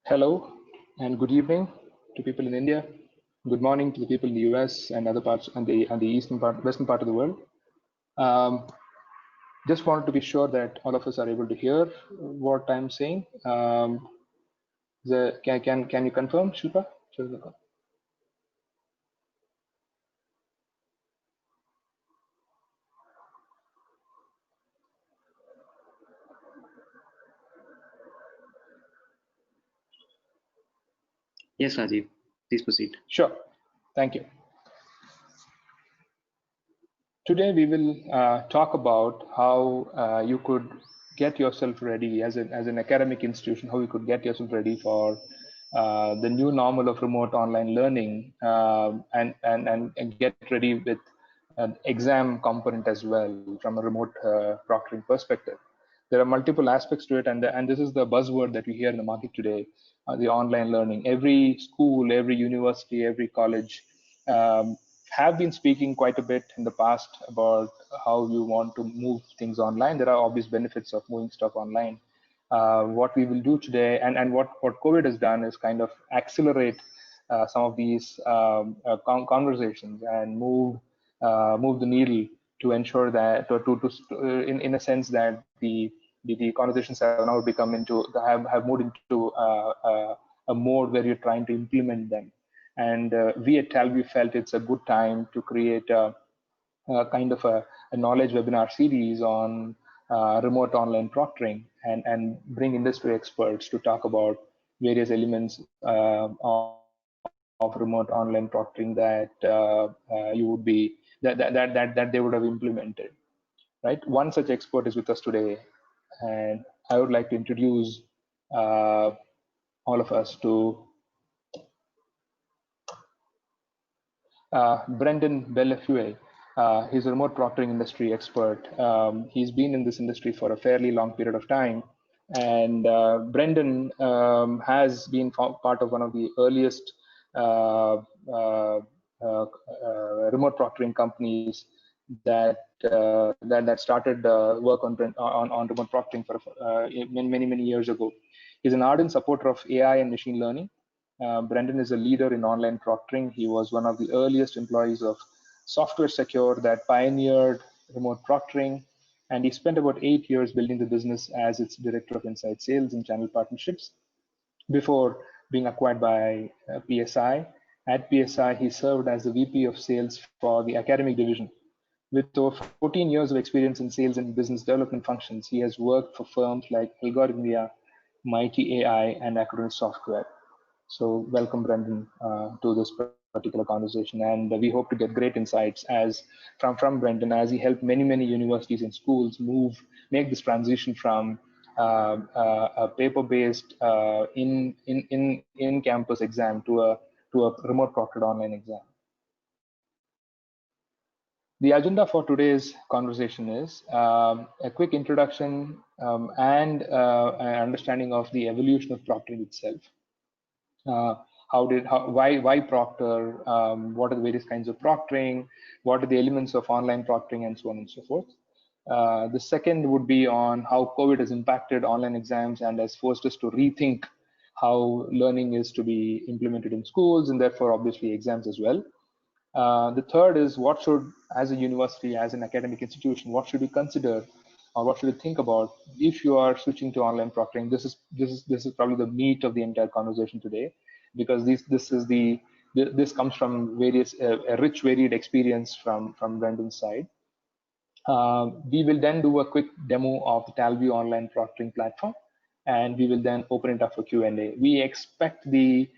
Hello and good evening to people in India. Good morning to the people in the US and other parts and the eastern part, western part of the world. Um, just wanted to be sure that all of us are able to hear what I'm saying. Can you confirm, Shilpa? Yes, Rajiv, please proceed. Sure. Thank you. Today we will talk about how you could get yourself ready as an academic institution, how you could get yourself ready for the new normal of remote online learning and get ready with an exam component as well from a remote proctoring perspective. There are multiple aspects to it, and this is the buzzword that we hear in the market today, the online learning. Every school, every university, every college have been speaking quite a bit in the past about how you want to move things online. There are obvious benefits of moving stuff online. What we will do today, and what COVID has done is kind of accelerate some of these conversations and move the needle to ensure that in a sense that the conversations have now become into have moved into a mode where you're trying to implement them. And we at Talview felt it's a good time to create a kind of a knowledge webinar series on remote online proctoring and bring industry experts to talk about various elements of remote online proctoring that you would be that they would have implemented. Right. One such expert is with us today, and I would like to introduce all of us to Brendan Bellefue. He's a remote proctoring industry expert. He's been in this industry for a fairly long period of time. And Brendan has been part of one of the earliest remote proctoring companies that started work on remote proctoring for many years ago. He's an ardent supporter of AI and machine learning. Brendan is a leader in online proctoring. He was one of the earliest employees of Software Secure that pioneered remote proctoring, and he spent about 8 years building the business as its director of inside sales and channel partnerships before being acquired by PSI. At PSI, he served as the VP of sales for the academic division. With over 14 years of experience in sales and business development functions, he has worked for firms like Algorithmia, Mighty AI, and Acronis Software. So welcome, Brendan, to this particular conversation, and we hope to get great insights from Brendan as he helped many universities and schools make this transition from a paper-based in-campus exam to a remote proctored online exam. The agenda for today's conversation is a quick introduction and an understanding of the evolution of proctoring itself. Why proctor? What are the various kinds of proctoring? What are the elements of online proctoring, and so on and so forth. The second would be on how COVID has impacted online exams and has forced us to rethink how learning is to be implemented in schools, and therefore obviously exams as well. The third is what should, as a university, as an academic institution, what should we consider or what should we think about if you are switching to online proctoring? This is probably the meat of the entire conversation today, because this comes from various a rich varied experience from Brendan's side. We will then do a quick demo of the Talview online proctoring platform, and we will then open it up for Q&A. We expect the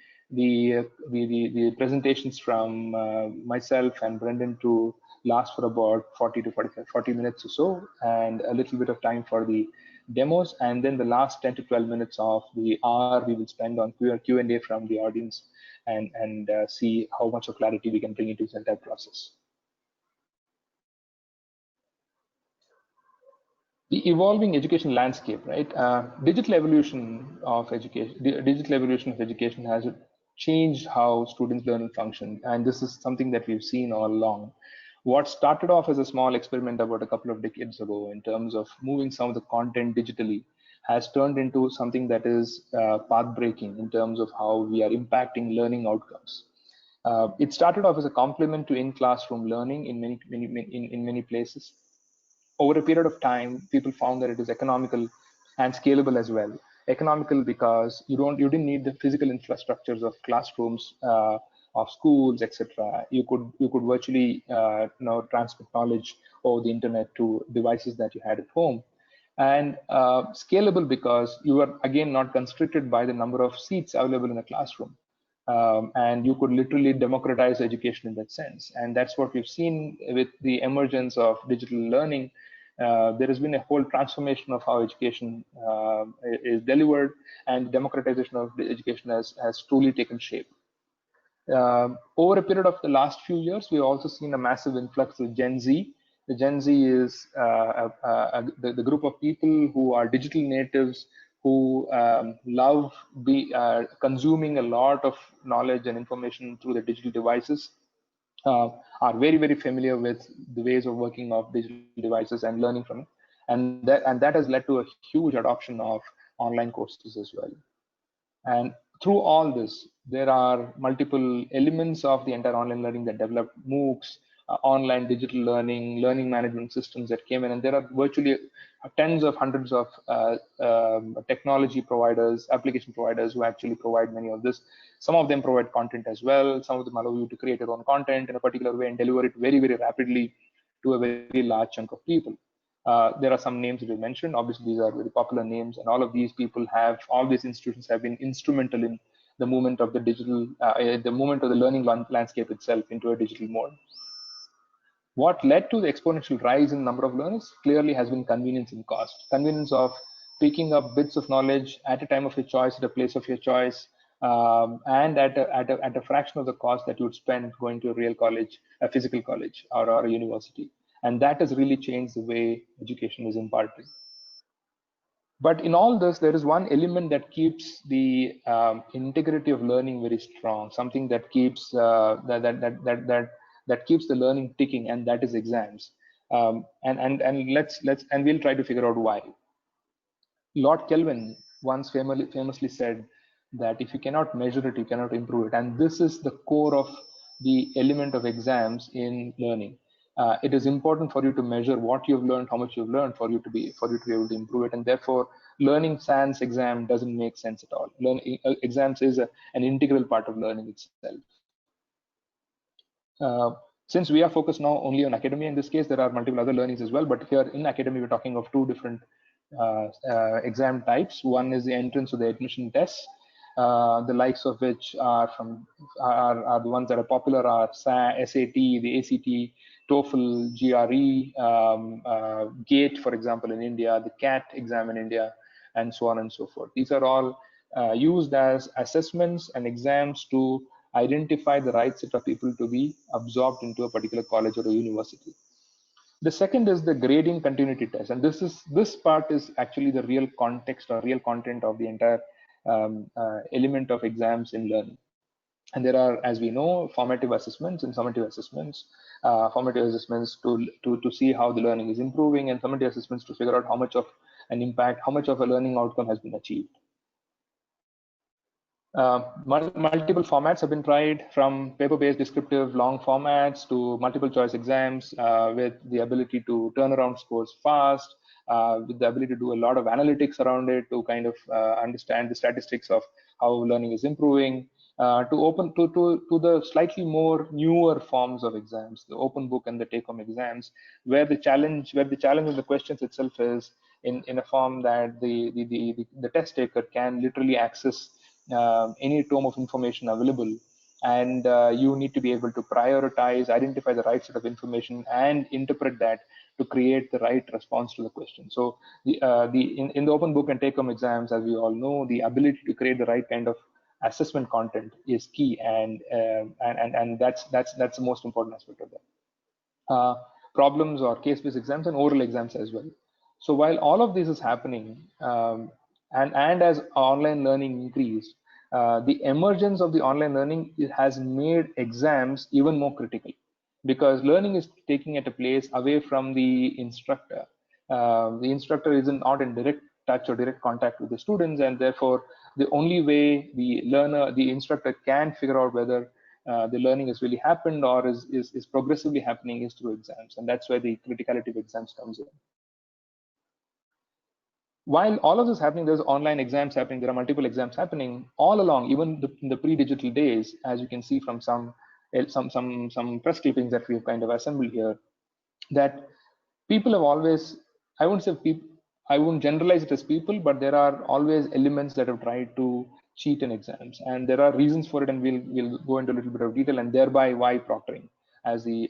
presentations from myself and Brendan to last for about 40 minutes or so, and a little bit of time for the demos, and then the last 10 to 12 minutes of the hour we will spend on Q&A from the audience and see how much of clarity we can bring into this entire process. The evolving education landscape, right? Digital evolution of education has changed how students learn and function, and this is something that we've seen all along. What started off as a small experiment about a couple of decades ago in terms of moving some of the content digitally has turned into something that is path breaking in terms of how we are impacting learning outcomes. It started off as a complement to in-classroom learning in many places. Over a period of time, people found that it is economical and scalable as well. Economical because you didn't need the physical infrastructures of classrooms, of schools, etc. You could virtually transmit knowledge over the internet to devices that you had at home, and scalable because you are again not constricted by the number of seats available in a classroom. And you could literally democratize education in that sense. And that's what we've seen with the emergence of digital learning. There has been a whole transformation of how education is delivered, and democratization of the education has truly taken shape. Over a period of the last few years, we've also seen a massive influx of Gen Z. The Gen Z is the group of people who are digital natives, who love consuming a lot of knowledge and information through the digital devices, are very, very familiar with the ways of working of digital devices and learning from it. And that has led to a huge adoption of online courses as well. And through all this, there are multiple elements of the entire online learning that developed: MOOCs, online digital learning management systems that came in, and there are virtually tens of hundreds of technology providers, application providers who actually provide many of this. Some of them provide content as well. Some of them allow you to create your own content in a particular way and deliver it very, very rapidly to a very large chunk of people. There are some names that we mentioned. Obviously, these are very popular names, and all these institutions have been instrumental in the movement of the learning landscape itself into a digital mode. What led to the exponential rise in number of learners clearly has been convenience and cost. Convenience of picking up bits of knowledge at a time of your choice, at a place of your choice, and at a fraction of the cost that you would spend going to a real college, a physical college, or a university. And that has really changed the way education is imparted. But in all this, there is one element that keeps the integrity of learning very strong. Something that keeps that keeps the learning ticking, and that is exams. And we'll try to figure out why. Lord Kelvin once famously said that if you cannot measure it, you cannot improve it. And this is the core of the element of exams in learning. It is important for you to measure what you've learned, how much you've learned, for you to be able to improve it. And therefore, learning sans exam doesn't make sense at all. Exams is an integral part of learning itself. Since we are focused now only on academia in this case, there are multiple other learnings as well. But here in academia, we're talking of two different exam types. One is the entrance to the admission tests, the likes of which are the ones that are popular are SAT, the ACT, TOEFL, GRE, GATE, for example, in India, the CAT exam in India, and so on and so forth. These are all used as assessments and exams to identify the right set of people to be absorbed into a particular college or a university. The second is the grading continuity test, and this part is actually the real context or real content of the entire element of exams in learning. And there are, as we know, formative assessments and summative assessments. Formative assessments to see how the learning is improving, and summative assessments to figure out how much of an impact, how much of a learning outcome has been achieved. Multiple formats have been tried, from paper-based descriptive long formats to multiple choice exams with the ability to turn around scores fast, with the ability to do a lot of analytics around it to kind of understand the statistics of how learning is improving, to the slightly more newer forms of exams, the open book and the take-home exams, where the challenge of the questions itself is in a form that the test taker can literally access any tome of information available, and you need to be able to prioritize, identify the right set of information, and interpret that to create the right response to the question. So in the open book and take-home exams, as we all know, the ability to create the right kind of assessment content is key, and that's the most important aspect of that. Problems or case-based exams and oral exams as well. So while all of this is happening, and as online learning increased, the emergence of the online learning has made exams even more critical, because learning is taking at a place away from the instructor. The instructor is not in direct touch or direct contact with the students, and therefore the only way the instructor can figure out whether the learning has really happened or is progressively happening is through exams, and that's where the criticality of exams comes in. While all of this is happening, there's online exams happening, there are multiple exams happening all along, even in the pre-digital days, as you can see from some press clippings that we've kind of assembled here, that people have always, I wouldn't say people, I wouldn't generalize it as people, but there are always elements that have tried to cheat in exams, and there are reasons for it, and we'll go into a little bit of detail, and thereby why proctoring, as the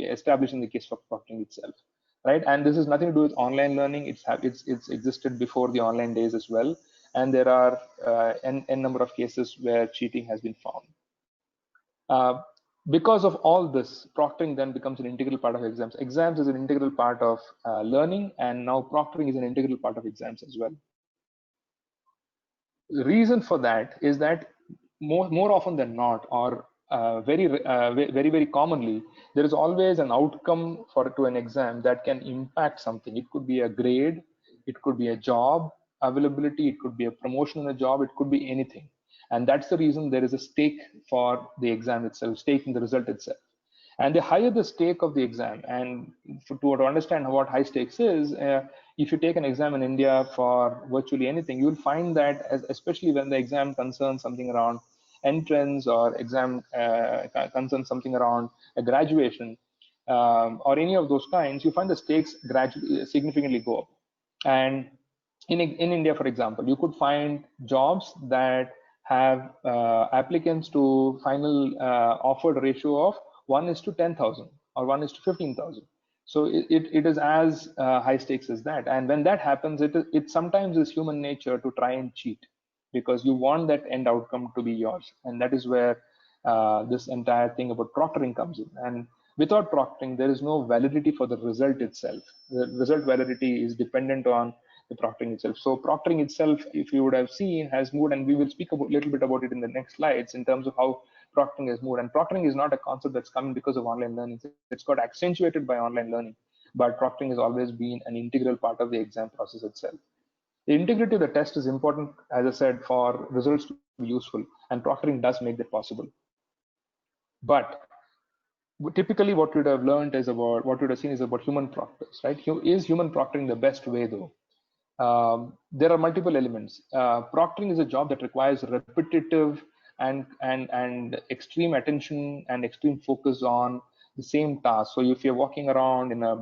establishing the case for proctoring itself, right? And this has nothing to do with online learning. It's existed before the online days as well, and there are n number of cases where cheating has been found. Because of all this, proctoring then becomes an integral part of exams. Exams is an integral part of learning, and now proctoring is an integral part of exams as well. The reason for that is that more often than not, or very commonly, there is always an outcome to an exam that can impact something. It could be a grade, it could be a job availability, it could be a promotion in a job, it could be anything. And that's the reason there is a stake for the exam itself, stake in the result itself. And the higher the stake of the exam, and to understand what high stakes is, if you take an exam in India for virtually anything, you'll find that, especially when the exam concerns something around entrance, or exam concerns something around a graduation, or any of those kinds, you find the stakes gradually significantly go up. And in India, for example, you could find jobs that have applicants to final offered ratio of 1:10,000 or 1:15,000. So it is as high stakes as that. And when that happens, it sometimes is human nature to try and cheat, because you want that end outcome to be yours. And that is where this entire thing about proctoring comes in. And without proctoring, there is no validity for the result itself. The result validity is dependent on the proctoring itself. So proctoring itself, if you would have seen, has moved, and we will speak a little bit about it in the next slides in terms of how proctoring has moved. And proctoring is not a concept that's coming because of online learning. It's got accentuated by online learning, but proctoring has always been an integral part of the exam process itself. The integrity of the test is important, as I said, for results to be useful, and proctoring does make that possible. But typically what we'd have learned is about, what we'd have seen is about human proctors, right? Is human proctoring the best way though? There are multiple elements. Proctoring is a job that requires repetitive and extreme attention and extreme focus on the same task. So if you're walking around in a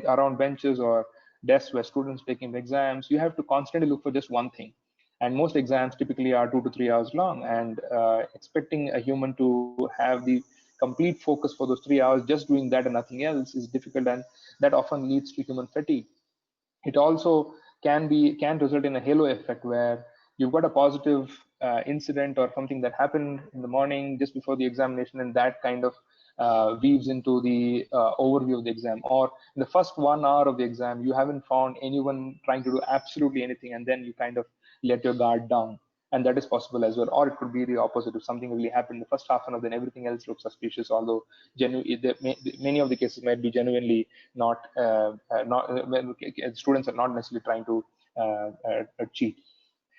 around benches or desks where students taking exams, you have to constantly look for just one thing. And most exams typically are 2 to 3 hours long, and expecting a human to have the complete focus for those 3 hours just doing that and nothing else is difficult, and that often leads to human fatigue. It also can result in a halo effect, where you've got a positive incident or something that happened in the morning just before the examination, and that kind of weaves into the overview of the exam. Or in the first 1 hour of the exam, you haven't found anyone trying to do absolutely anything, and then you kind of let your guard down. And that is possible as well. Or it could be the opposite. If something really happened in the first half an hour, then everything else looks suspicious, although many of the cases might be genuinely not students are not necessarily trying to cheat.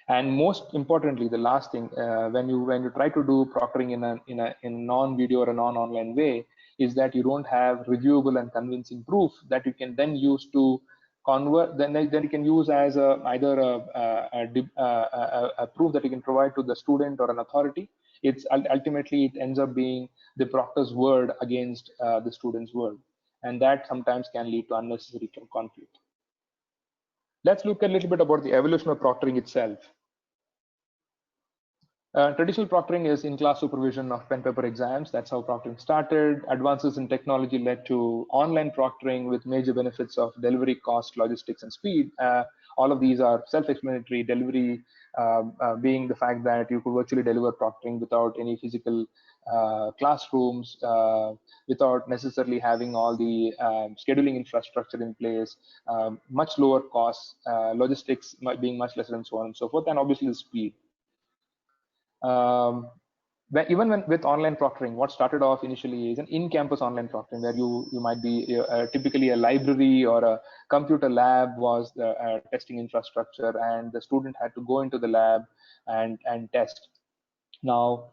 And most importantly, the last thing, when you try to do proctoring in a non-video or a non-online way, is that you don't have reviewable and convincing proof that you can then use to convert. Then you can use as either a proof that you can provide to the student or an authority. It's ultimately, it ends up being the proctor's word against the student's word, and that sometimes can lead to unnecessary conflict. Let's look a little bit about the evolution of proctoring itself. Traditional proctoring is in-class supervision of pen paper exams. That's how proctoring started. Advances in technology led to online proctoring with major benefits of delivery, cost, logistics, and speed. All of these are self-explanatory. Delivery being the fact that you could virtually deliver proctoring without any physical classrooms, without necessarily having all the scheduling infrastructure in place, much lower costs, logistics being much lesser, and so on and so forth, and obviously the speed. even when with online proctoring, what started off initially is an in-campus online proctoring, where you might be typically a library or a computer lab was the testing infrastructure, and the student had to go into the lab and test. Now,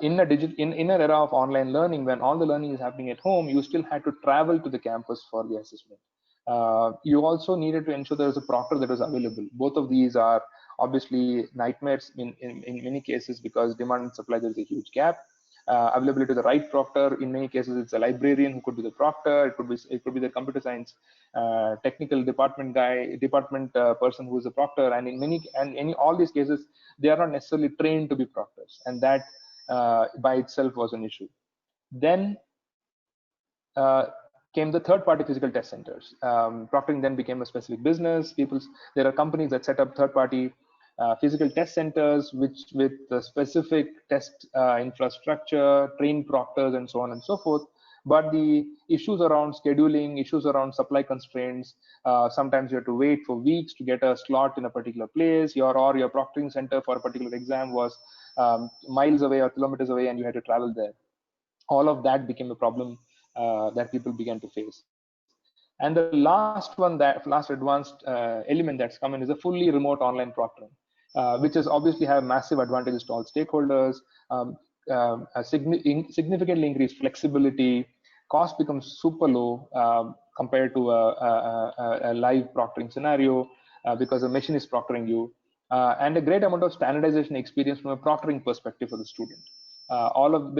in an era of online learning, when all the learning is happening at home, you still had to travel to the campus for the assessment. You also needed to ensure there was a proctor that was available. Both of these are obviously nightmares in many cases, because demand and supply, there is a huge gap. Availability to the right proctor, in many cases it's a librarian who could be the proctor. It could be the computer science technical department person who is a proctor, and in all these cases they are not necessarily trained to be proctors, and that by itself was an issue. Then uh, came the third-party physical test centers. Proctoring then became a specific business. There are companies that set up third-party physical test centers, which with the specific test infrastructure, trained proctors, and so on and so forth. But the issues around scheduling, issues around supply constraints, sometimes you have to wait for weeks to get a slot in a particular place. Your proctoring center for a particular exam was miles away or kilometers away, and you had to travel there. All of that became a problem that people began to face. And the last advanced element that's come in is a fully remote online proctoring, which is obviously have massive advantages to all stakeholders, um, significantly increased flexibility, cost becomes super low compared to a live proctoring scenario, because a machine is proctoring you, and a great amount of standardization experience from a proctoring perspective for the student. All of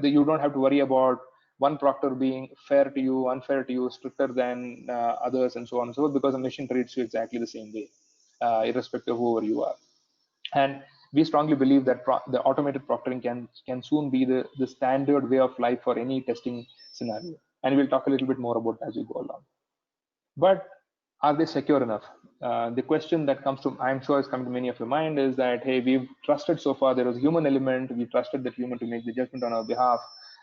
you don't have to worry about one proctor being fair to you, unfair to you, stricter than others, and so on and so forth, because the machine treats you exactly the same way, irrespective of whoever you are. And we strongly believe that the automated proctoring can soon be the standard way of life for any testing scenario. And we'll talk a little bit more about it as we go along. But are they secure enough? The question that comes to, I'm sure, is coming to many of your mind is that, hey, we've trusted so far. There was a human element. We trusted that human to make the judgment on our behalf.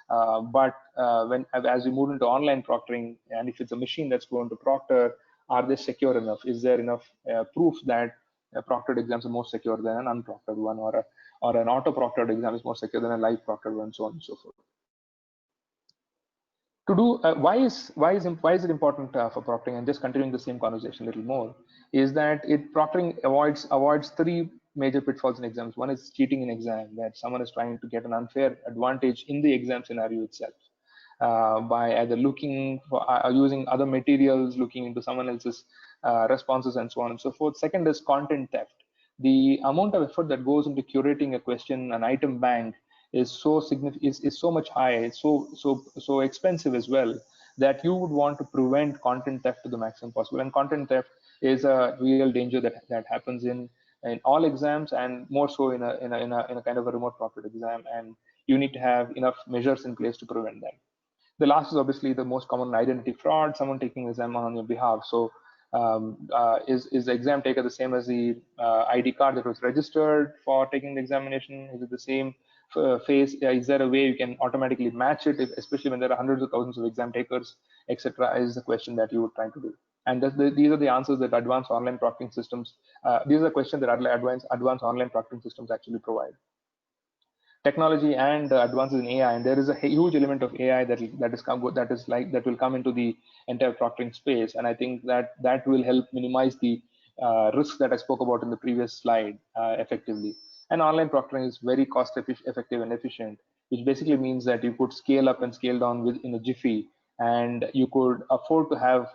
But as we move into online proctoring, and if it's a machine that's going to proctor, are they secure enough? Is there enough proof that proctored exams are more secure than an unproctored one, or an auto-proctored exam is more secure than a live proctored one, so on and so forth? To do why is it important for proctoring, and just continuing the same conversation a little more, is that proctoring avoids three major pitfalls in exams. One is cheating in exam, that someone is trying to get an unfair advantage in the exam scenario itself, by either looking for using other materials, looking into someone else's responses, and so on and so forth. Second is content theft. The amount of effort that goes into curating a question, an item bank, is so significant, is so much high, it's so expensive as well, that you would want to prevent content theft to the maximum possible. And content theft is a real danger that happens in all exams, and more so in a kind of a remote proctored exam, and you need to have enough measures in place to prevent that. The last is obviously the most common, identity fraud, someone taking the exam on your behalf. So is the exam taker the same as the ID card that was registered for taking the examination? Is it the same face? Is there a way you can automatically match it, especially when there are hundreds of thousands of exam takers, etc.? Is the question that you would try to do. And these are the answers that advanced online proctoring systems, these are the questions that advanced online proctoring systems actually provide. Technology and advances in AI, and there is a huge element of AI that will come into the entire proctoring space, and I think that will help minimize the risks that I spoke about in the previous slide effectively. And online proctoring is very cost effective and efficient, which basically means that you could scale up and scale down within a jiffy, and you could afford to have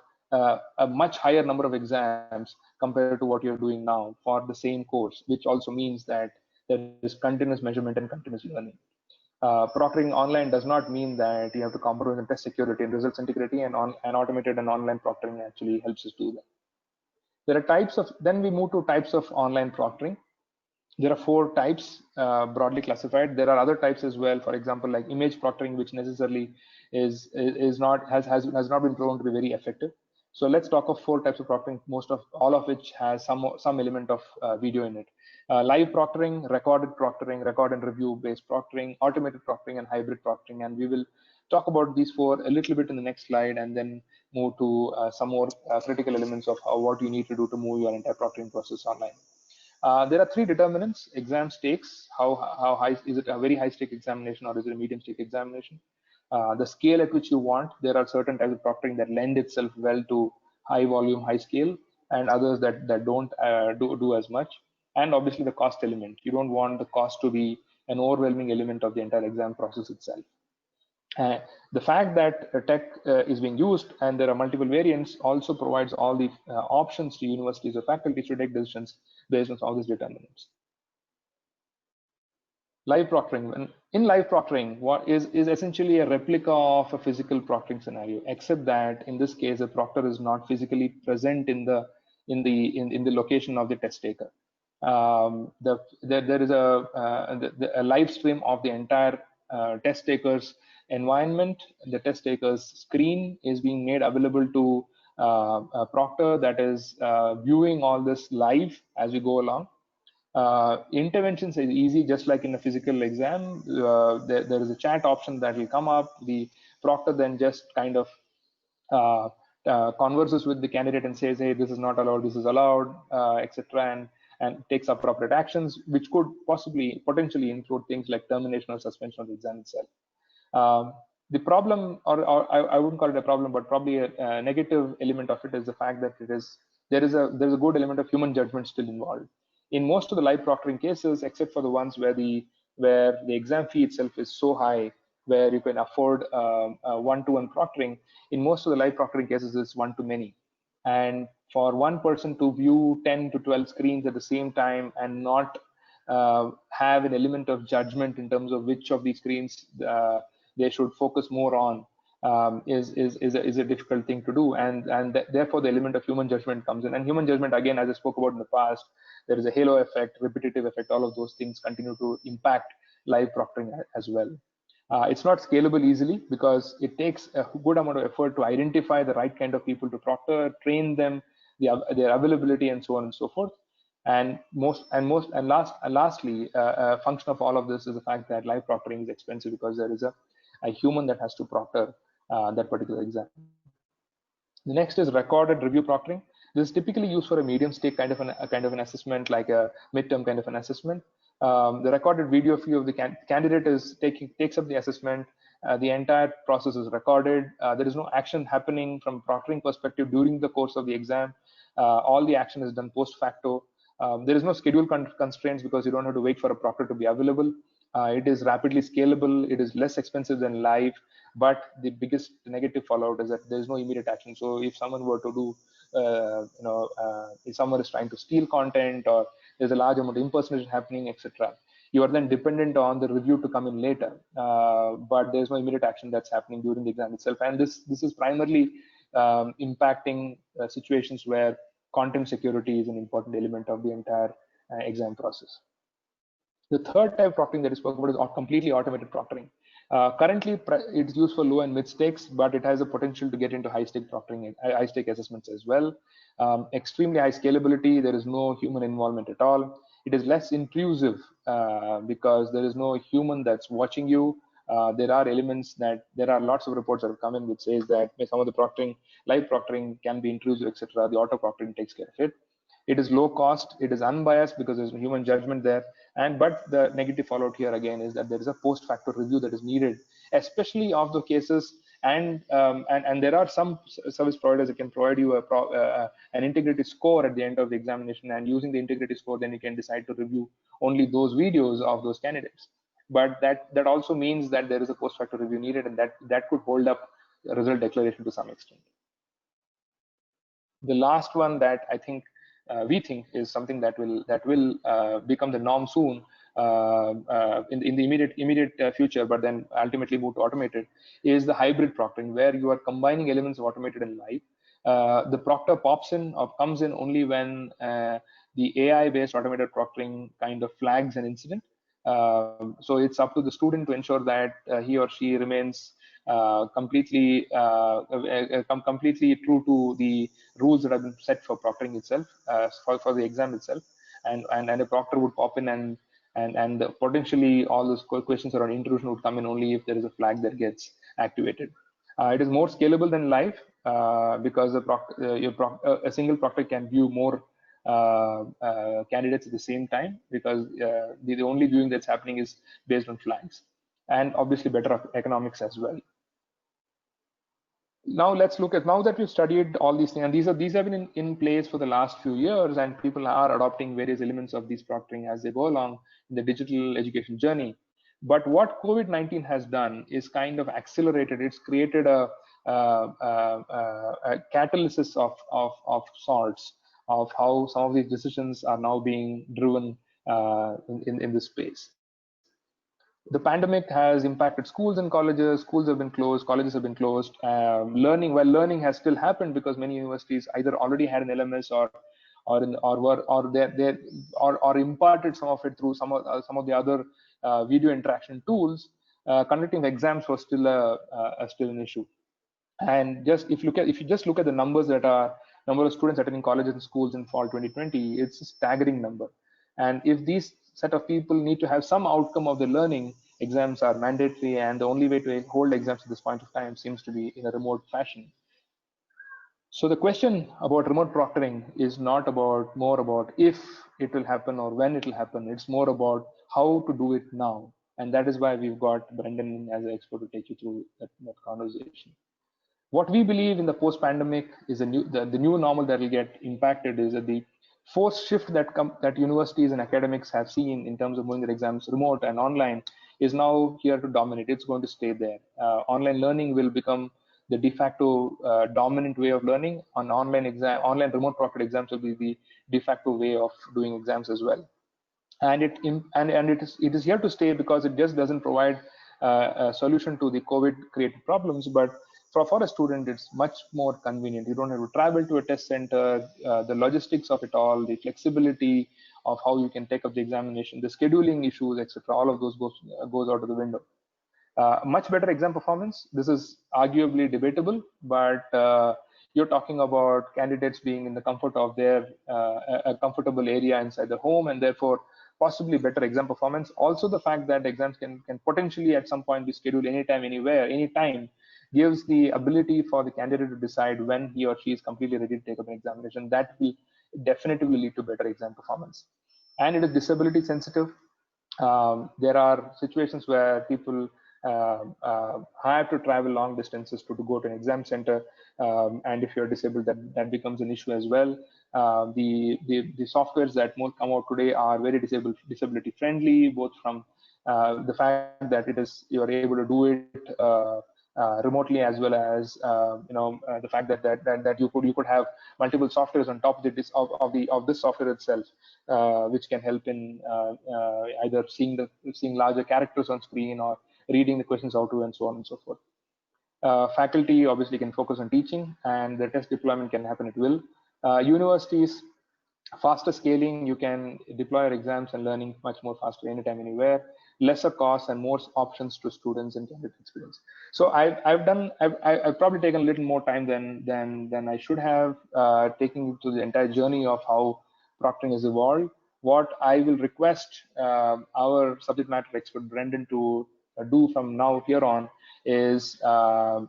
a much higher number of exams compared to what you're doing now for the same course, which also means that there is continuous measurement and continuous learning. Proctoring online does not mean that you have to compromise on test security and results integrity, and automated and online proctoring actually helps us do that. There are types of, then we move to types of online proctoring. There are four types broadly classified. There are other types as well. For example, like image proctoring, which necessarily is not has not been proven to be very effective. So let's talk of four types of proctoring, all of which has some element of video in it. Live proctoring, recorded proctoring, record and review based proctoring, automated proctoring, and hybrid proctoring. And we will talk about these four a little bit in the next slide, and then move to some more critical elements of what you need to do to move your entire proctoring process online. There are three determinants: exam stakes, how high is it, a very high stake examination or is it a medium stake examination? The scale at which you want. There are certain types of proctoring that lend itself well to high volume, high scale, and others that don't do as much. And obviously the cost element. You don't want the cost to be an overwhelming element of the entire exam process itself. The fact that tech is being used and there are multiple variants also provides all the options to universities or faculties to take decisions based on all these determinants. Live proctoring. In live proctoring, what is essentially a replica of a physical proctoring scenario, except that in this case, the proctor is not physically present in the location of the test taker. There is a live stream of the entire test taker's environment. The test taker's screen is being made available to a proctor that is viewing all this live as we go along. Interventions is easy, just like in a physical exam. There is a chat option that will come up. The proctor then just kind of converses with the candidate and says, hey, this is not allowed, this is allowed, etc., and takes appropriate actions, which could potentially include things like termination or suspension of the exam itself. The problem, or I wouldn't call it a problem, but probably a negative element of it is the fact that there is a good element of human judgment still involved. In most of the live proctoring cases, except for the ones where the exam fee itself is so high, where you can afford one-to-one proctoring, in most of the live proctoring cases, it's one-to-many. And for one person to view 10 to 12 screens at the same time and not have an element of judgment in terms of which of these screens they should focus more on is a difficult thing to do, and therefore the element of human judgment comes in. And human judgment, again, as I spoke about in the past, there is a halo effect, repetitive effect, all of those things continue to impact live proctoring as well. It's not scalable easily because it takes a good amount of effort to identify the right kind of people to proctor, train them, their availability, and so on and so forth. And lastly, a function of all of this is the fact that live proctoring is expensive because there is a human that has to proctor that particular exam. The next is recorded review proctoring. This is typically used for a medium stake kind of an assessment, like a midterm kind of an assessment. The recorded video view of the candidate takes up the assessment. The entire process is recorded. There is no action happening from proctoring perspective during the course of the exam. All the action is done post facto. There is no schedule constraints because you don't have to wait for a proctor to be available. It is rapidly scalable. It is less expensive than live, but the biggest negative fallout is that there is no immediate action. So if someone were to do, if someone is trying to steal content or there's a large amount of impersonation happening, etc., you are then dependent on the review to come in later. But there's no immediate action that's happening during the exam itself, and this is primarily impacting situations where content security is an important element of the entire exam process. The third type of proctoring that is spoken about is completely automated proctoring. Currently, it's used for low and mid stakes, but it has a potential to get into high stake proctoring, high stake assessments as well. Extremely high scalability. There is no human involvement at all. It is less intrusive because there is no human that's watching you. There are elements that there are lots of reports that have come in which says that some of the proctoring, live proctoring, can be intrusive, etc. The auto proctoring takes care of it. It is low cost. It is unbiased because there's human judgment there. But the negative fallout here again is that there is a post facto review that is needed, especially of the cases. And there are some service providers that can provide you an integrity score at the end of the examination, and using the integrity score, then you can decide to review only those videos of those candidates. But that also means that there is a post facto review needed, and that could hold up the result declaration to some extent. The last one that I think we think is something that will become the norm soon in the immediate future, but then ultimately move to automated, is the hybrid proctoring, where you are combining elements of automated and live. The proctor pops in or comes in only when the AI-based automated proctoring kind of flags an incident. So it's up to the student to ensure that he or she remains completely true to the rules that have been set for proctoring itself, for the exam itself, and a proctor would pop in and potentially all those questions around intrusion would come in only if there is a flag that gets activated. It is more scalable than live because a single proctor can view more candidates at the same time, because the only viewing that's happening is based on flags, and obviously better economics as well. Now let's look at, now that we've studied all these things, and these have been in place for the last few years, and people are adopting various elements of these proctoring as they go along in the digital education journey. But what COVID-19 has done is kind of accelerated. It's created a catalysis of sorts of how some of these decisions are now being driven in this space. The pandemic has impacted schools and colleges. Schools have been closed, colleges have been closed. Learning has still happened because many universities either already had an LMS or imparted some of it through some of the other video interaction tools. Conducting exams was still an issue. And just if you just look at the numbers that are number of students attending colleges and schools in fall 2020, it's a staggering number. And if these set of people need to have some outcome of their learning, exams are mandatory, and the only way to hold exams at this point of time seems to be in a remote fashion. So the question about remote proctoring is not more about if it will happen or when it will happen. It's more about how to do it now. And that is why we've got Brendan as an expert to take you through that conversation. What we believe in the post-pandemic is the new normal that will get impacted is that the forced shift that universities and academics have seen in terms of moving their exams remote and online is now here to dominate. It's going to stay there. Online learning will become the de facto dominant way of learning. Online remote proctored exams will be the de facto way of doing exams as well. And it is here to stay because it just doesn't provide a solution to the COVID created problems, but for a student, it's much more convenient. You don't have to travel to a test center, the logistics of it all, the flexibility of how you can take up the examination, the scheduling issues, etc. All of those goes out of the window. Much better exam performance. This is arguably debatable, but you're talking about candidates being in the comfort of their a comfortable area inside their home, and therefore possibly better exam performance. Also, the fact that exams can potentially at some point be scheduled anytime, anywhere, anytime, gives the ability for the candidate to decide when he or she is completely ready to take up an examination. That will definitely lead to better exam performance. And it is disability sensitive. There are situations where people have to travel long distances to go to an exam center, and if you're disabled, that becomes an issue as well. The softwares that more come out today are very disability friendly, both from the fact that you're able to do it remotely, as well as the fact that you could have multiple softwares on top of this software itself, which can help in either seeing larger characters on screen or reading the questions out to, and so on and so forth. Faculty obviously can focus on teaching, and the test deployment can happen at will. Universities, faster scaling, you can deploy your exams and learning much more faster anytime, anywhere. Lesser costs and more options to students and candidate experience. So I've probably taken a little more time than I should have, taking you through the entire journey of how proctoring has evolved. What I will request our subject matter expert Brendan to do from now here on is to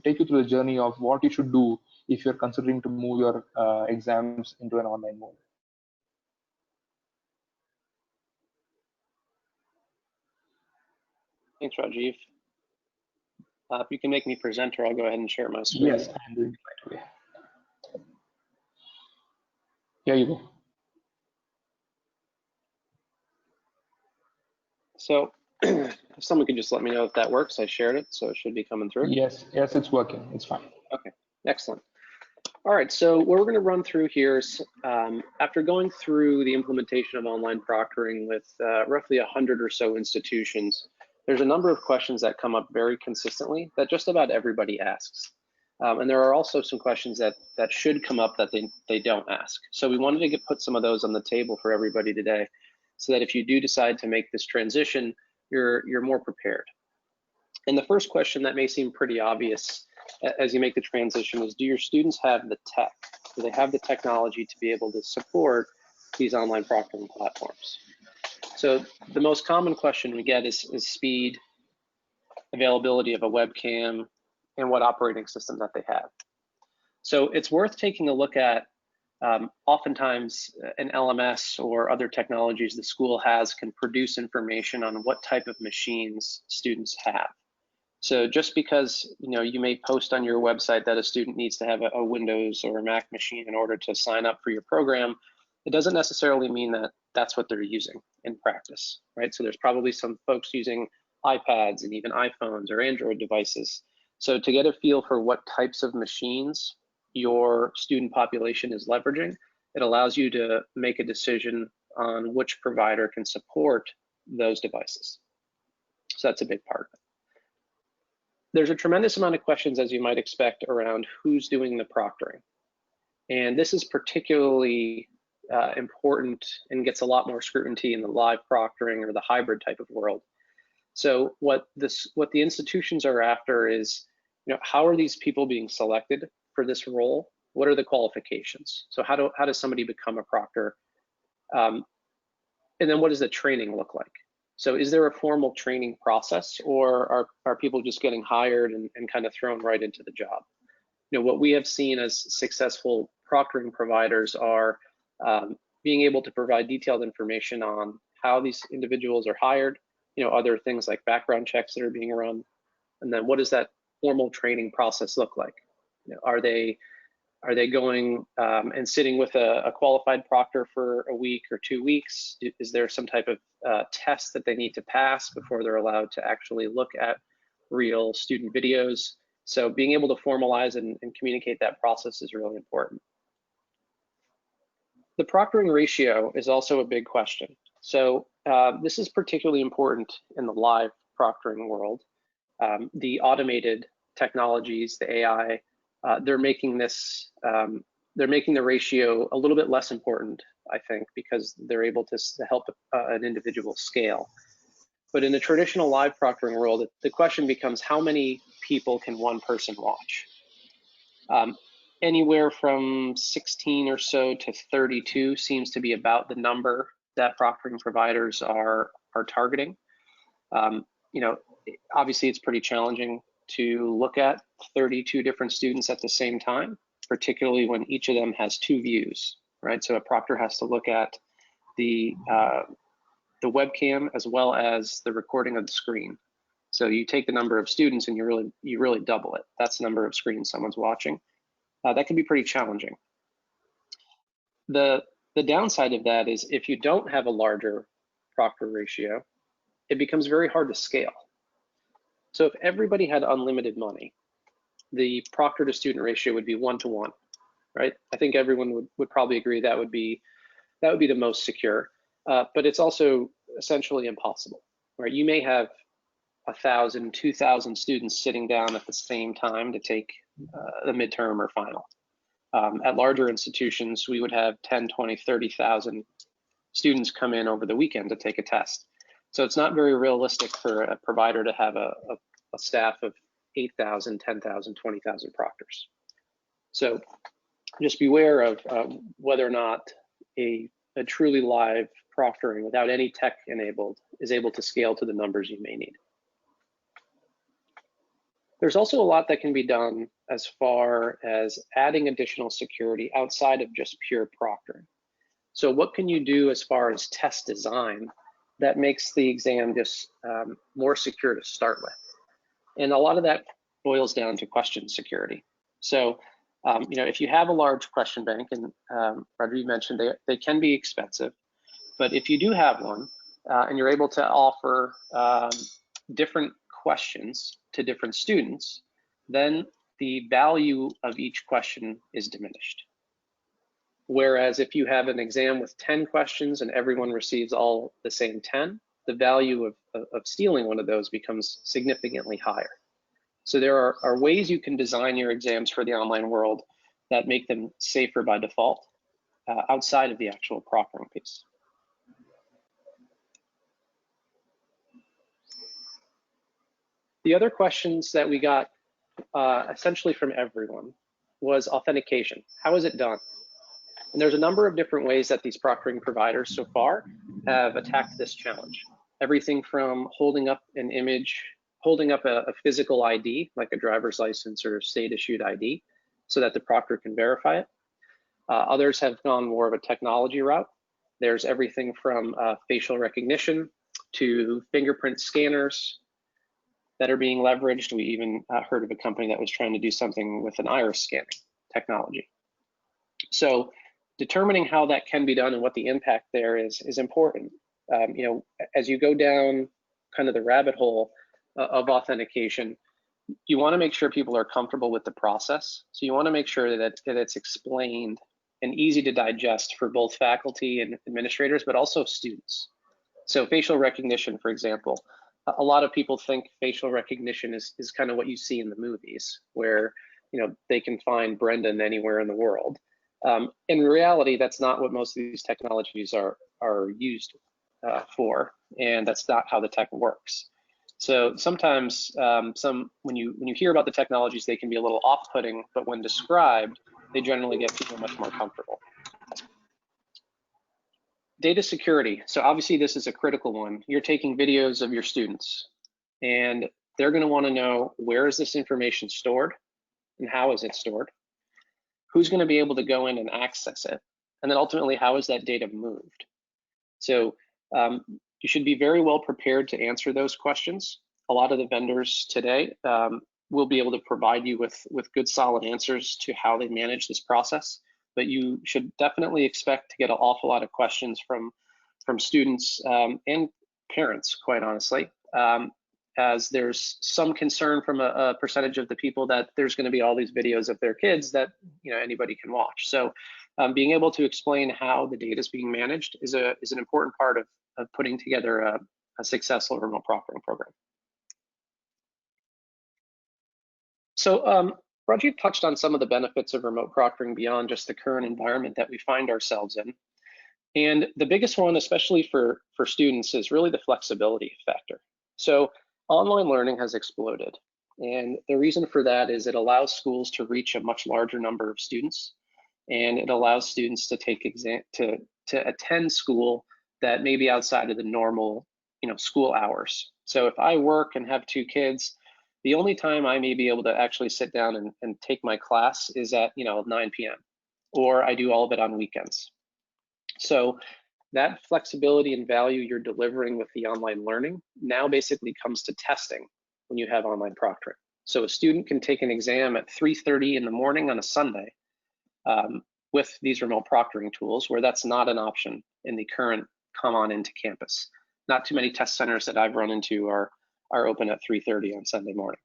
take you through the journey of what you should do if you're considering to move your exams into an online mode. Thanks, Rajiv. If you can make me presenter, I'll go ahead and share my screen. Yes, I'm doing it right away. Here you go. So if someone could just let me know if that works. I shared it, so it should be coming through. Yes, it's working. It's fine. Okay, excellent. All right, so what we're going to run through here is, after going through the implementation of online proctoring with roughly 100 or so institutions, there's a number of questions that come up very consistently that just about everybody asks. And there are also some questions that should come up that they don't ask. So we wanted to put some of those on the table for everybody today, so that if you do decide to make this transition, you're more prepared. And the first question that may seem pretty obvious as you make the transition is, do your students have the tech? Do they have the technology to be able to support these online proctoring platforms? So the most common question we get is speed, availability of a webcam, and what operating system that they have. So it's worth taking a look at oftentimes an LMS or other technologies the school has can produce information on what type of machines students have. So just because you may post on your website that a student needs to have a Windows or a Mac machine in order to sign up for your program, it doesn't necessarily mean that that's what they're using in practice, right? So there's probably some folks using iPads and even iPhones or Android devices. So to get a feel for what types of machines your student population is leveraging, it allows you to make a decision on which provider can support those devices. So that's a big part of it. There's a tremendous amount of questions, as you might expect, around who's doing the proctoring. And this is particularly important and gets a lot more scrutiny in the live proctoring or the hybrid type of world. So what the institutions are after is, how are these people being selected for this role? What are the qualifications? So how does somebody become a proctor? And then what does the training look like? So is there a formal training process, or are people just getting hired and kind of thrown right into the job? What we have seen as successful proctoring providers are being able to provide detailed information on how these individuals are hired, other things like background checks that are being run, and then what does that formal training process look like? Are they going and sitting with a qualified proctor for a week or 2 weeks? Is there some type of test that they need to pass before they're allowed to actually look at real student videos? So being able to formalize and communicate that process is really important. The proctoring ratio is also a big question. So this is particularly important in the live proctoring world. The automated technologies, the AI, they're making the ratio a little bit less important, I think, because they're able to help an individual scale. But in the traditional live proctoring world, the question becomes, how many people can one person watch? Anywhere from 16 or so to 32 seems to be about the number that proctoring providers are targeting. Obviously it's pretty challenging to look at 32 different students at the same time, particularly when each of them has 2 views, right? So a proctor has to look at the webcam as well as the recording of the screen. So you take the number of students and you really double it. That's the number of screens someone's watching. That can be pretty challenging. The downside of that is if you don't have a larger proctor ratio, it becomes very hard to scale. So if everybody had unlimited money, the proctor to student ratio would be 1-to-1, right? I think everyone would probably agree that would be the most secure, but it's also essentially impossible, right? You may have 1,000, 2,000 students sitting down at the same time to take the midterm or final. At larger institutions, we would have 10, 20, 30,000 students come in over the weekend to take a test. So it's not very realistic for a provider to have a staff of 8,000, 10,000, 20,000 proctors. So just beware of whether or not a truly live proctoring without any tech enabled is able to scale to the numbers you may need. There's also a lot that can be done as far as adding additional security outside of just pure proctoring. So what can you do as far as test design that makes the exam just more secure to start with? And a lot of that boils down to question security. So, if you have a large question bank, and Roger, you mentioned they can be expensive, but if you do have one and you're able to offer different questions to different students, then the value of each question is diminished. Whereas if you have an exam with 10 questions and everyone receives all the same 10, the value of stealing one of those becomes significantly higher. So there are ways you can design your exams for the online world that make them safer by default outside of the actual proctoring piece. The other questions that we got essentially from everyone was authentication. How is it done? And there's a number of different ways that these proctoring providers so far have attacked this challenge. Everything from holding up an image, holding up a physical ID, like a driver's license or state issued ID, so that the proctor can verify it. Others have gone more of a technology route. There's everything from facial recognition to fingerprint scanners that are being leveraged. We even heard of a company that was trying to do something with an iris scanning technology. So determining how that can be done and what the impact there is important. You know, as you go down kind of the rabbit hole of authentication, you want to make sure people are comfortable with the process. So you want to make sure that it's explained and easy to digest for both faculty and administrators, but also students. So facial recognition, for example, a lot of people think facial recognition is kind of what you see in the movies, where you know they can find Brendan anywhere in the world. In reality, that's not what most of these technologies are used for, and that's not how the tech works. So sometimes when you hear about the technologies, they can be a little off-putting, but when described, they generally get people much more comfortable. Data security. So obviously this is a critical one. You're taking videos of your students, and they're going to want to know, where is this information stored and how is it stored? Who's going to be able to go in and access it? And then ultimately, how is that data moved? So you should be very well prepared to answer those questions. A lot of the vendors today will be able to provide you with good solid answers to how they manage this process, but you should definitely expect to get an awful lot of questions from students and parents, quite honestly, as there's some concern from a percentage of the people that there's going to be all these videos of their kids that anybody can watch. So being able to explain how the data is being managed is an important part of putting together a successful remote proctoring program. So Rajiv touched on some of the benefits of remote proctoring beyond just the current environment that we find ourselves in. And the biggest one, especially for students, is really the flexibility factor. So online learning has exploded. And the reason for that is it allows schools to reach a much larger number of students. And it allows students to take to attend school that may be outside of the normal school hours. So if I work and have 2 kids, the only time I may be able to actually sit down and take my class is at 9 p.m. or I do all of it on weekends. So that flexibility and value you're delivering with the online learning now basically comes to testing when you have online proctoring. So a student can take an exam at 3:30 in the morning on a Sunday with these remote proctoring tools, where that's not an option in the current come on into campus. Not too many test centers that I've run into are open at 3:30 on Sunday morning.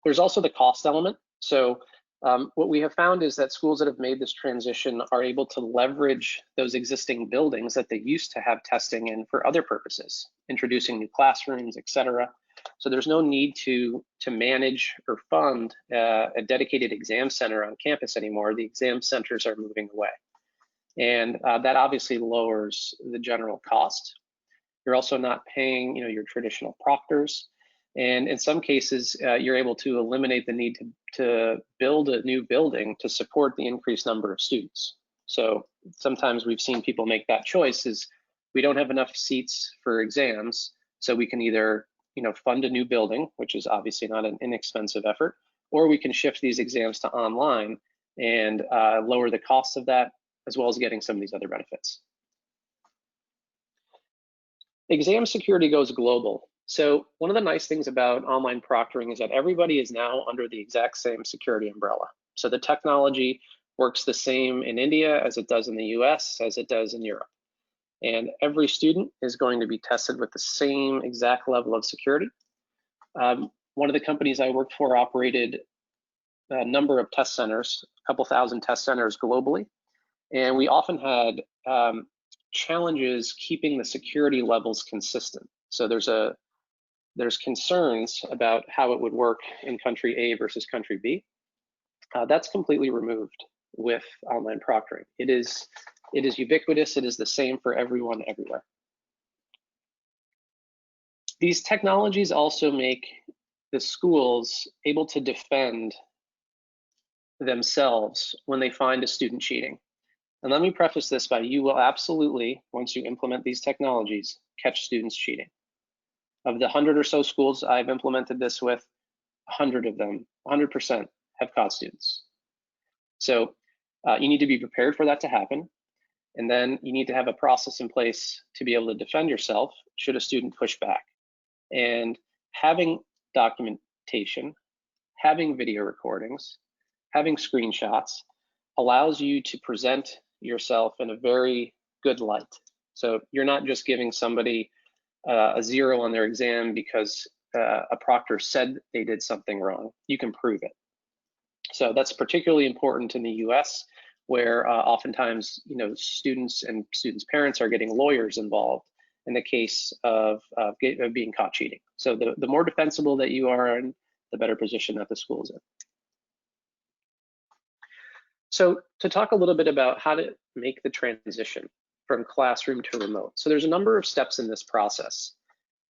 There's also the cost element. So what we have found is that schools that have made this transition are able to leverage those existing buildings that they used to have testing in for other purposes, introducing new classrooms, et cetera. So there's no need to manage or fund a dedicated exam center on campus anymore. The exam centers are moving away. And that obviously lowers the general cost. You're also not paying your traditional proctors. And in some cases, you're able to eliminate the need to build a new building to support the increased number of students. So sometimes we've seen people make that choice, is we don't have enough seats for exams, so we can either fund a new building, which is obviously not an inexpensive effort, or we can shift these exams to online and lower the cost of that, as well as getting some of these other benefits. Exam security goes global. So one of the nice things about online proctoring is that everybody is now under the exact same security umbrella. So the technology works the same in India as it does in the US, as it does in Europe. And every student is going to be tested with the same exact level of security. One of the companies I worked for operated a number of test centers, a couple thousand test centers globally. And we often had challenges keeping the security levels consistent. So there's concerns about how it would work in country A versus country B. That's completely removed with online proctoring. It is ubiquitous. It is the same for everyone everywhere. These technologies also make the schools able to defend themselves when they find a student cheating. And let me preface this by, you will absolutely, once you implement these technologies, catch students cheating. Of the 100 or so schools I've implemented this with, 100 of them, 100% have caught students. So You need to be prepared for that to happen. And then you need to have a process in place to be able to defend yourself should a student push back. And having documentation, having video recordings, having screenshots allows you to present yourself in a very good light. So you're not just giving somebody a 0 on their exam because a proctor said they did something wrong. You can prove it. So that's particularly important in the US, where oftentimes, students and students' parents are getting lawyers involved in the case of being caught cheating. So the more defensible that you are in, the better position that the school is in. So to talk a little bit about how to make the transition from classroom to remote. So there's a number of steps in this process.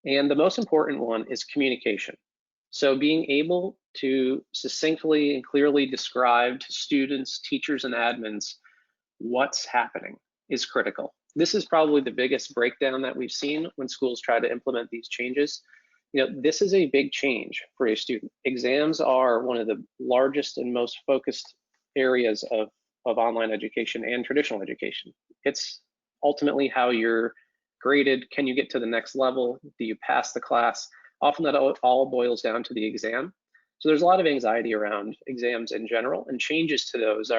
And the most important one is communication. So being able to succinctly and clearly describe to students, teachers, and admins what's happening is critical. This is probably the biggest breakdown that we've seen when schools try to implement these changes. This is a big change for a student. Exams are one of the largest and most focused areas of online education and traditional education. It's ultimately how you're graded. Can you get to the next level? Do you pass the class? Often that all boils down to the exam. So there's a lot of anxiety around exams in general, and changes to those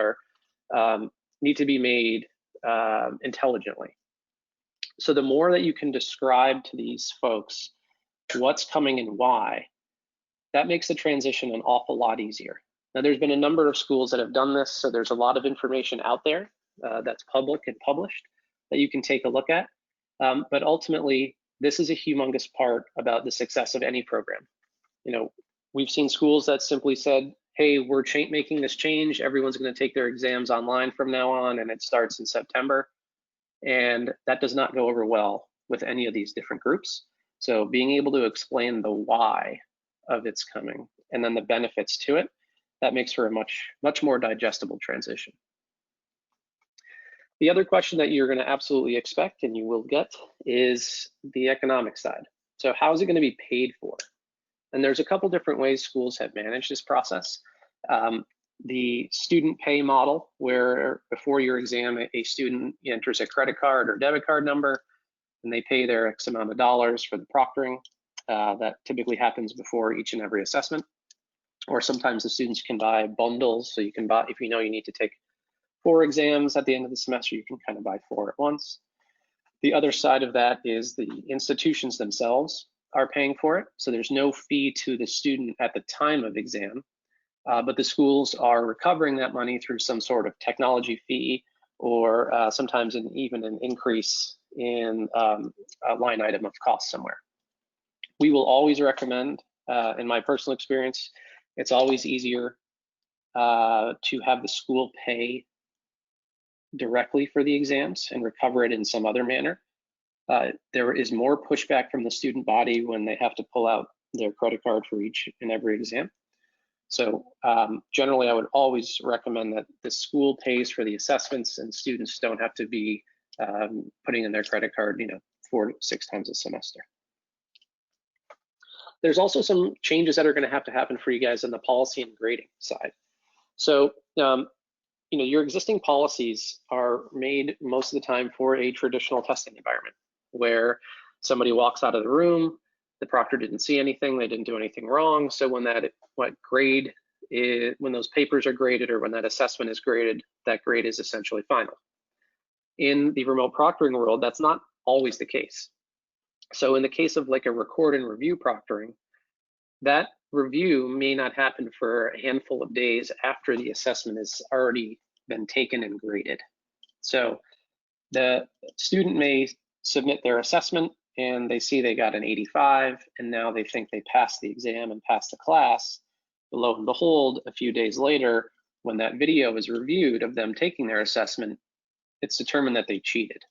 need to be made intelligently. So the more that you can describe to these folks what's coming and why, that makes the transition an awful lot easier. Now, there's been a number of schools that have done this, so there's a lot of information out there that's public and published that you can take a look at. But ultimately, this is a humongous part about the success of any program. We've seen schools that simply said, hey, we're making this change. Everyone's going to take their exams online from now on, and it starts in September. And that does not go over well with any of these different groups. So being able to explain the why of its coming and then the benefits to it, that makes for a much more digestible transition. The other question that you're going to absolutely expect, and you will get, is the economic side. So how is it going to be paid for? And there's a couple different ways schools have managed this process. The student pay model, where before your exam, a student enters a credit card or debit card number, and they pay their X amount of dollars for the proctoring. That typically happens before each and every assessment. Or sometimes the students can buy bundles. So you can buy, if you know you need to take 4 exams at the end of the semester, you can kind of buy 4 at once. The other side of that is the institutions themselves are paying for it. So there's no fee to the student at the time of exam, but the schools are recovering that money through some sort of technology fee, or sometimes even an increase in a line item of cost somewhere. We will always recommend, in my personal experience, it's always easier to have the school pay directly for the exams and recover it in some other manner. There is more pushback from the student body when they have to pull out their credit card for each and every exam. So generally, I would always recommend that the school pays for the assessments and students don't have to be putting in their credit card, 4 to 6 times a semester. There's also some changes that are going to happen for you guys on the policy and grading side. So, your existing policies are made most of the time for a traditional testing environment, where somebody walks out of the room, the proctor didn't see anything, they didn't do anything wrong. So when when those papers are graded or when that assessment is graded, that grade is essentially final. In the remote proctoring world, that's not always the case. So in the case of like a record and review proctoring, that review may not happen for a handful of days after the assessment has already been taken and graded. So the student may submit their assessment and they see they got an 85, and now they think they passed the exam and passed the class. But lo and behold, a few days later, when that video is reviewed of them taking their assessment, it's determined that they cheated.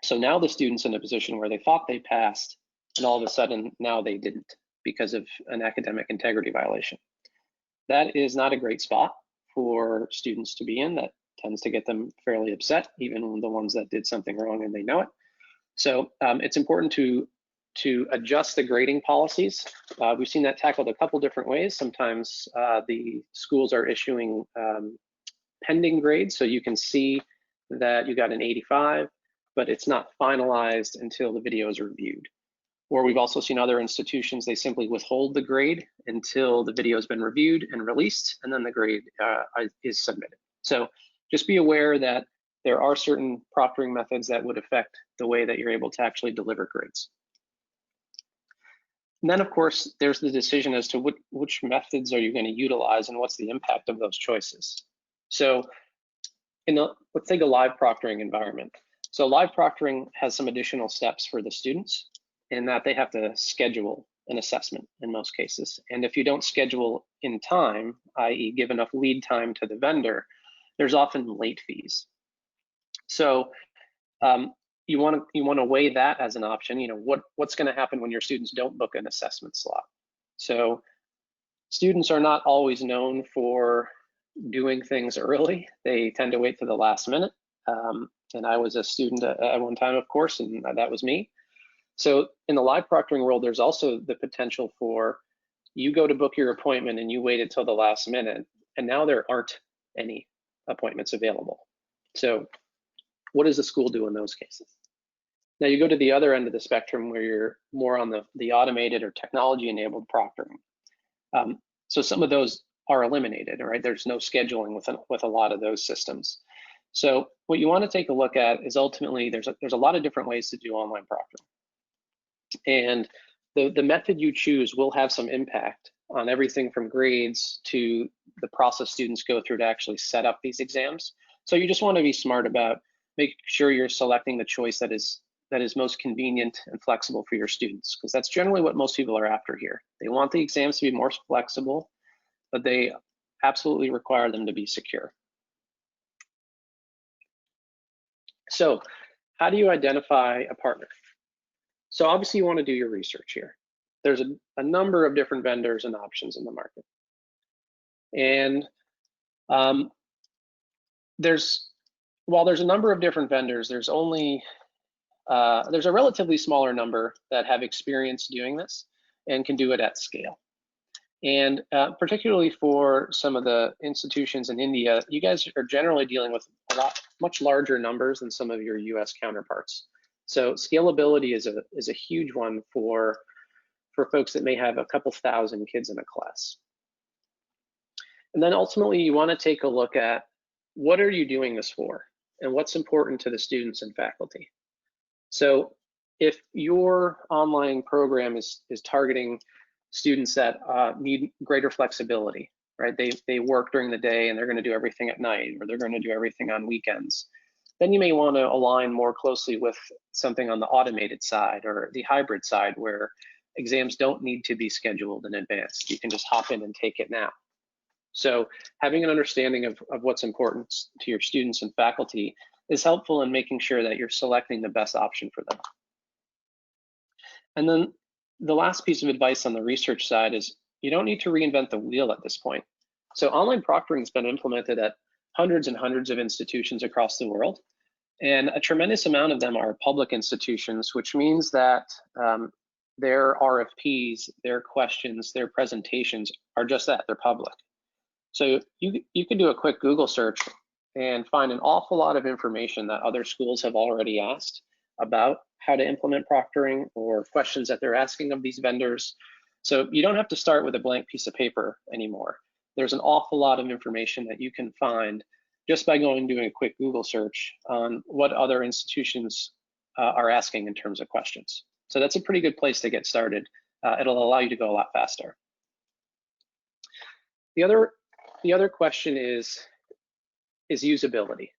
So now the student's in a position where they thought they passed, and all of a sudden now they didn't because of an academic integrity violation. That is not a great spot for students to be in. That tends to get them fairly upset, even the ones that did something wrong and they know it. So it's important to adjust the grading policies. We've seen that tackled a couple different ways. Sometimes the schools are issuing pending grade, so you can see that you got an 85, but it's not finalized until the video is reviewed. Or we've also seen other institutions, they simply withhold the grade until the video has been reviewed and released, and then the grade is submitted. So just be aware that there are certain proctoring methods that would affect the way that you're able to actually deliver grades. And then, of course, there's the decision as to which methods are you going to utilize and what's the impact of those choices. So let's take a live proctoring environment. So live proctoring has some additional steps for the students in that they have to schedule an assessment in most cases. And if you don't schedule in time, i.e. give enough lead time to the vendor, there's often late fees. So you want to weigh that as an option. You know, what's going to happen when your students don't book an assessment slot? So students are not always known for doing things early. They tend to wait to the last minute. And I was a student at one time, of course, and that was me. So in the live proctoring world, there's also the potential for you go to book your appointment and you waited till the last minute, and now there aren't any appointments available. So what does the school do in those cases? Now you go to the other end of the spectrum where you're more on the automated or technology-enabled proctoring. So some of those are eliminated, right? There's no scheduling with a lot of those systems. So what you want to take a look at is ultimately there's a lot of different ways to do online proctoring. And the method you choose will have some impact on everything from grades to the process students go through to actually set up these exams. So you just want to be smart about making sure you're selecting the choice that is most convenient and flexible for your students, because that's generally what most people are after here. They want the exams to be more flexible, but they absolutely require them to be secure. So how do you identify a partner? So obviously you want to do your research here. There's a number of different vendors and options in the market. And while there's a number of different vendors, there's a relatively smaller number that have experience doing this and can do it at scale. And particularly for some of the institutions in India, you guys are generally dealing with much larger numbers than some of your US counterparts. So scalability is a huge one for folks that may have a couple thousand kids in a class. And then ultimately you want to take a look at what are you doing this for and what's important to the students and faculty. So if your online program is targeting students that need greater flexibility, right? They work during the day and they're going to do everything at night, or they're going to do everything on weekends. Then you may want to align more closely with something on the automated side or the hybrid side where exams don't need to be scheduled in advance. You can just hop in and take it now. So having an understanding of what's important to your students and faculty is helpful in making sure that you're selecting the best option for them. And then the last piece of advice on the research side is you don't need to reinvent the wheel at this point. So online proctoring has been implemented at hundreds and hundreds of institutions across the world. And a tremendous amount of them are public institutions, which means that their RFPs, their questions, their presentations are just that, they're public. So you can do a quick Google search and find an awful lot of information that other schools have already asked about how to implement proctoring or questions that they're asking of these vendors. So you don't have to start with a blank piece of paper anymore. There's an awful lot of information that you can find just by going and doing a quick Google search on what other institutions are asking in terms of questions. So that's a pretty good place to get started. It'll allow you to go a lot faster. The other question is usability.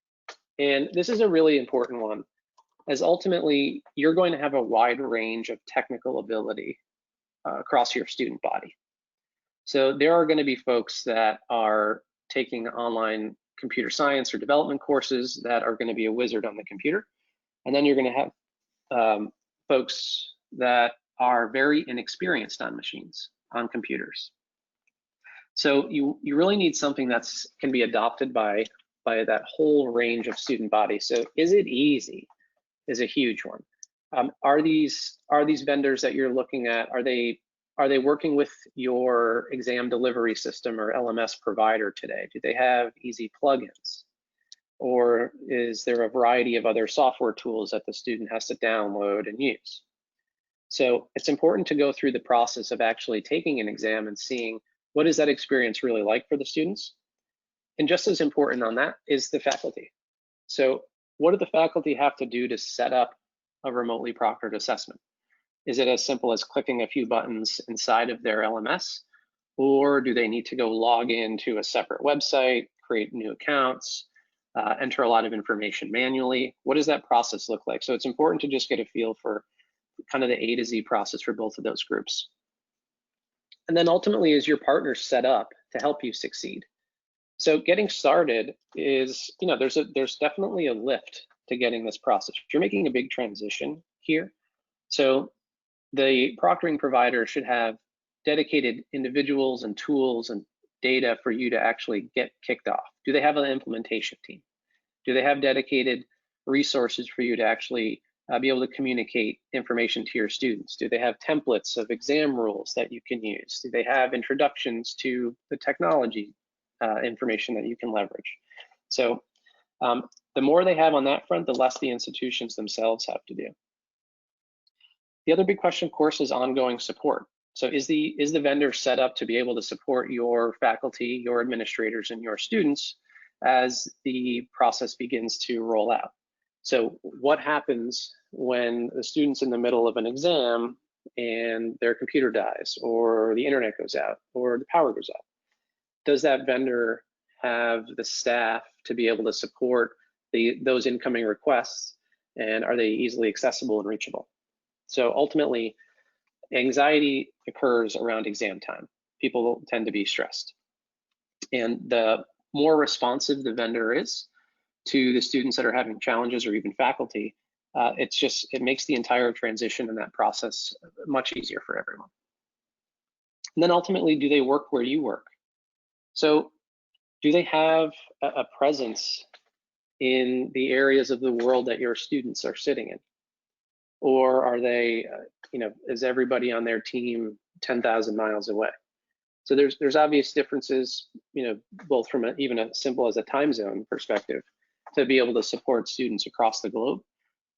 And this is a really important one, as ultimately you're going to have a wide range of technical ability across your student body. So there are going to be folks that are taking online computer science or development courses that are going to be a wizard on the computer. And then you're going to have folks that are very inexperienced on machines, on computers. So you really need something that can be adopted by that whole range of student body. So is it easy is a huge one. Are these vendors that you're looking at, are they Are they working with your exam delivery system or LMS provider today? Do they have easy plugins? Or is there a variety of other software tools that the student has to download and use? So it's important to go through the process of actually taking an exam and seeing what is that experience really like for the students. And just as important on that is the faculty. So what do the faculty have to do to set up a remotely proctored assessment? Is it as simple as clicking a few buttons inside of their LMS? Or do they need to go log into a separate website, create new accounts, enter a lot of information manually? What does that process look like? So it's important to just get a feel for kind of the A to Z process for both of those groups. And then ultimately, is your partner set up to help you succeed? So getting started is, there's definitely a lift to getting this process. You're making a big transition here. So the proctoring provider should have dedicated individuals and tools and data for you to actually get kicked off. Do they have an implementation team? Do they have dedicated resources for you to actually be able to communicate information to your students? Do they have templates of exam rules that you can use? Do they have introductions to the technology information that you can leverage? So the more they have on that front, the less the institutions themselves have to do. The other big question, of course, is ongoing support. So is the vendor set up to be able to support your faculty, your administrators, and your students as the process begins to roll out? So what happens when the student's in the middle of an exam and their computer dies, or the internet goes out, or the power goes out? Does that vendor have the staff to be able to support those incoming requests, and are they easily accessible and reachable? So ultimately, anxiety occurs around exam time. People tend to be stressed. And the more responsive the vendor is to the students that are having challenges, or even faculty, it makes the entire transition in that process much easier for everyone. And then ultimately, do they work where you work? So do they have a presence in the areas of the world that your students are sitting in? Or are they, is everybody on their team 10,000 miles away? So there's obvious differences, both from even as simple as a time zone perspective to be able to support students across the globe.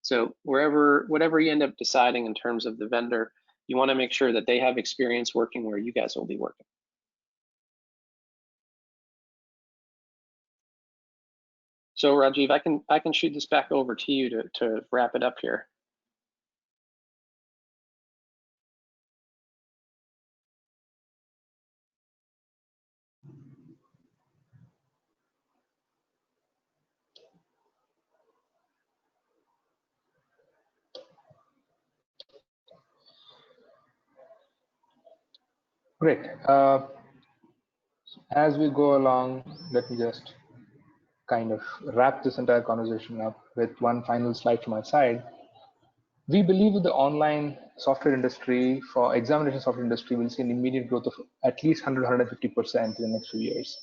So whatever you end up deciding in terms of the vendor, you want to make sure that they have experience working where you guys will be working. So Rajiv, I can shoot this back over to you to wrap it up here. Great. As we go along, let me just kind of wrap this entire conversation up with one final slide from my side. We believe that the online software industry, for examination software industry, will see an immediate growth of at least 150% in the next few years.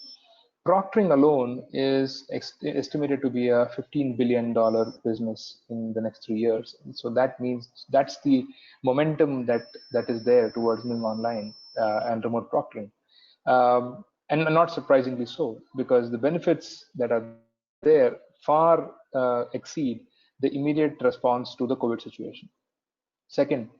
Proctoring alone is estimated to be a $15 billion business in the next 3 years. So that means that's the momentum that is there towards moving online and remote proctoring. And not surprisingly so, because the benefits that are there far exceed the immediate response to the COVID situation. Second,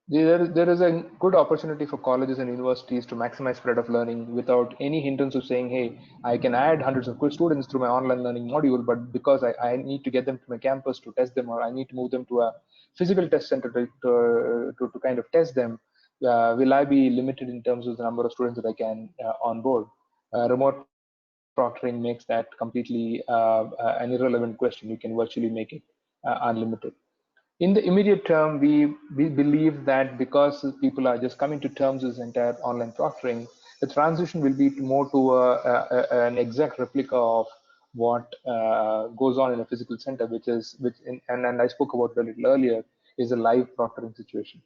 there is a good opportunity for colleges and universities to maximize spread of learning without any hindrance of saying, hey, I can add hundreds of students through my online learning module, but because I need to get them to my campus to test them, or I need to move them to a physical test center to kind of test them, will I be limited in terms of the number of students that I can onboard? Remote proctoring makes that completely an irrelevant question. You can virtually make it unlimited. In the immediate term, we believe that because people are just coming to terms with this entire online proctoring, the transition will be more to an exact replica of what goes on in a physical center, and I spoke about a little earlier, is a live proctoring situation,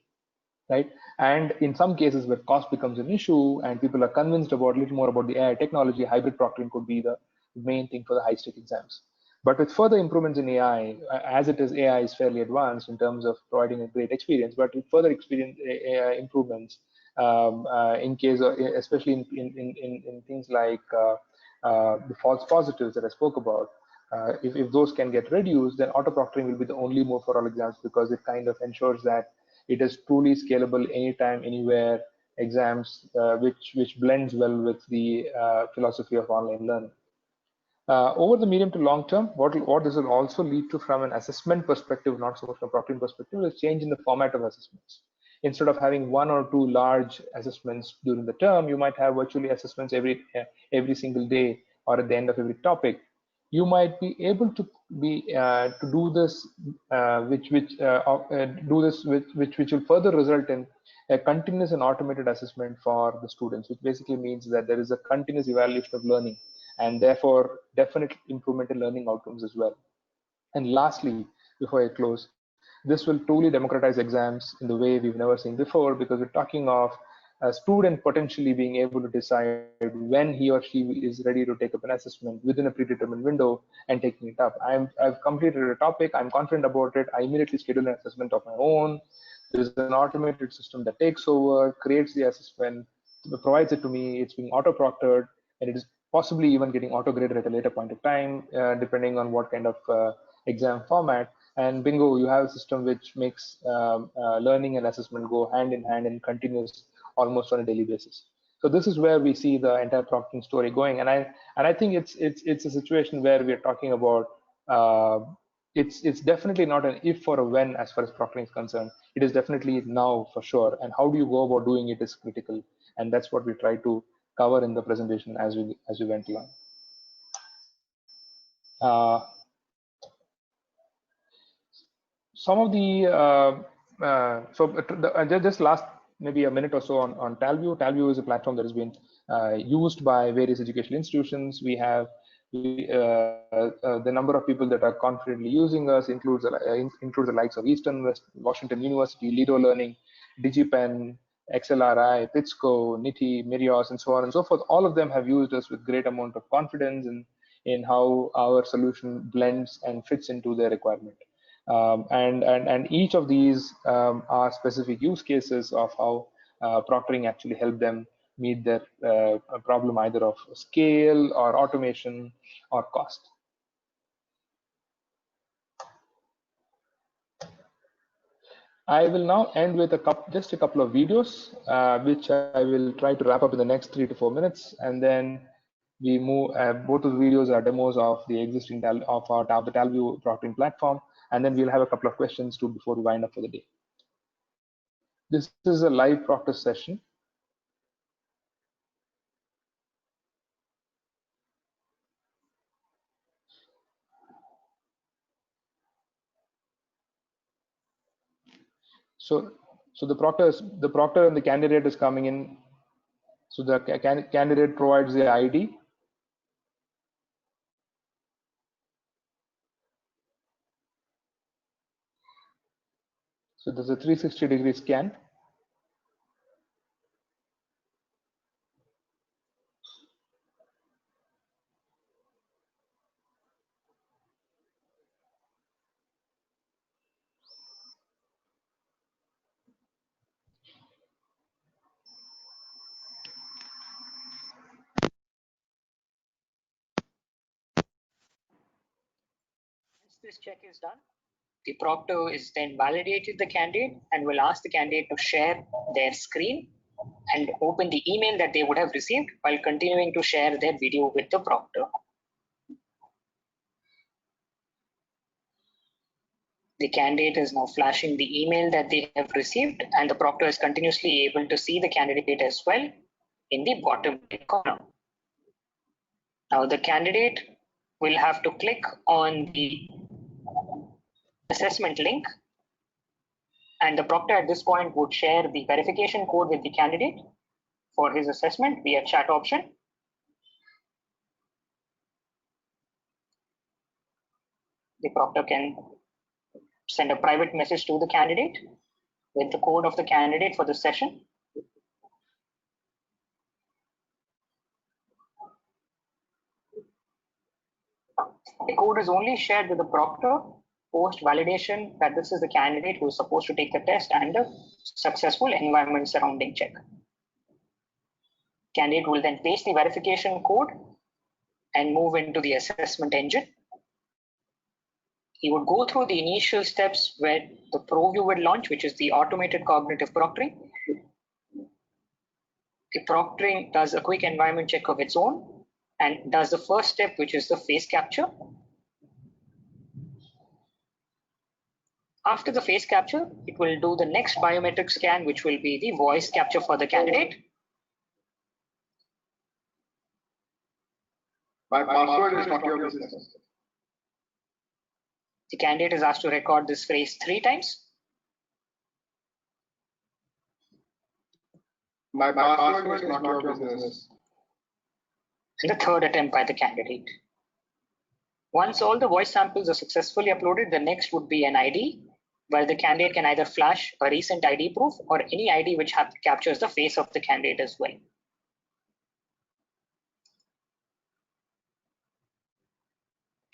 right? And in some cases where cost becomes an issue and people are convinced about a little more about the AI technology, hybrid proctoring could be the main thing for the high-stake exams. But with further improvements in AI, as it is, AI is fairly advanced in terms of providing a great experience. But with further experience improvements, in case of, especially in things like the false positives that I spoke about, if those can get reduced, then auto proctoring will be the only move for all exams, because it kind of ensures that it is truly scalable anytime, anywhere exams, which blends well with the philosophy of online learning. Over the medium to long term, what this will also lead to from an assessment perspective, not so much from a proctoring perspective, is change in the format of assessments. Instead of having 1 or 2 large assessments during the term, you might have virtually assessments every single day or at the end of every topic. You might be able to do this, which will further result in a continuous and automated assessment for the students, which basically means that there is a continuous evaluation of learning, and therefore definite improvement in learning outcomes as well. And lastly, before I close, this will truly democratize exams in the way we've never seen before, because we're talking of a student potentially being able to decide when he or she is ready to take up an assessment within a predetermined window and taking it up. I've completed a topic, I'm confident about it, I immediately schedule an assessment of my own. There's an automated system that takes over, creates the assessment, provides it to me, it's being auto-proctored, and it is possibly even getting auto-graded at a later point of time, depending on what kind of exam format. And bingo, you have a system which makes learning and assessment go hand in hand and continuous almost on a daily basis. So this is where we see the entire proctoring story going, and I think it's a situation where we're talking about it's definitely not an if or a when as far as proctoring is concerned. It is definitely now for sure, and how do you go about doing it is critical, and that's what we try to cover in the presentation as we went along. Some of the just last maybe a minute or so on Talview. Talview is a platform that has been used by various educational institutions. We have the number of people that are confidently using us includes the likes of Eastern Washington University, Lido Learning, DigiPen, XLRI, PITSCO, NITI, Mirios, and so on and so forth. All of them have used us with great amount of confidence in how our solution blends and fits into their requirement. And each of these are specific use cases of how proctoring actually helped them meet their problem, either of scale or automation or cost. I will now end with just a couple of videos, which I will try to wrap up in the next 3 to 4 minutes, and then we move. Both of the videos are demos of the existing the Talview proctoring platform, and then we'll have a couple of questions too before we wind up for the day. This is a live proctor session. So the proctor and the candidate is coming in. So the candidate provides the ID. So there's a 360-degree scan. Once this check is done, the proctor is then validated the candidate and will ask the candidate to share their screen and open the email that they would have received while continuing to share their video with the proctor. The candidate is now flashing the email that they have received, and the proctor is continuously able to see the candidate as well in the bottom right corner. Now the candidate will have to click on the assessment link, and the proctor at this point would share the verification code with the candidate for his assessment via chat option. The proctor can send a private message to the candidate with the code of the candidate for the session. The code is only shared with the proctor post validation that this is the candidate who is supposed to take the test and a successful environment surrounding check. Candidate will then paste the verification code and move into the assessment engine. He would go through the initial steps where the ProView would launch, which is the automated cognitive proctoring. The proctoring does a quick environment check of its own and does the first step, which is the face capture. After the face capture, it will do the next biometric scan, which will be the voice capture for the candidate. My password is not your business. The candidate is asked to record this phrase 3 times. My password is not your business. And the third attempt by the candidate. Once all the voice samples are successfully uploaded, the next would be an ID, where the candidate can either flash a recent ID proof or any ID which captures the face of the candidate as well.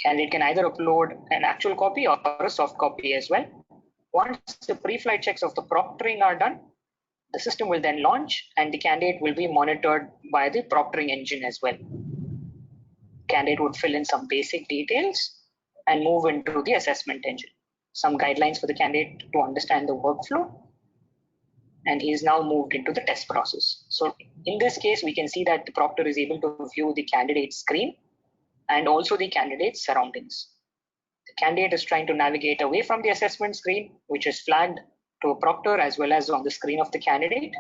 Candidate can either upload an actual copy or a soft copy as well. Once the pre-flight checks of the proctoring are done, the system will then launch and the candidate will be monitored by the proctoring engine as well. Candidate would fill in some basic details and move into the assessment engine. Some guidelines for the candidate to understand the workflow. And he is now moved into the test process. So in this case, we can see that the proctor is able to view the candidate screen and also the candidate's surroundings. The candidate is trying to navigate away from the assessment screen, which is flagged to a proctor as well as on the screen of the candidate.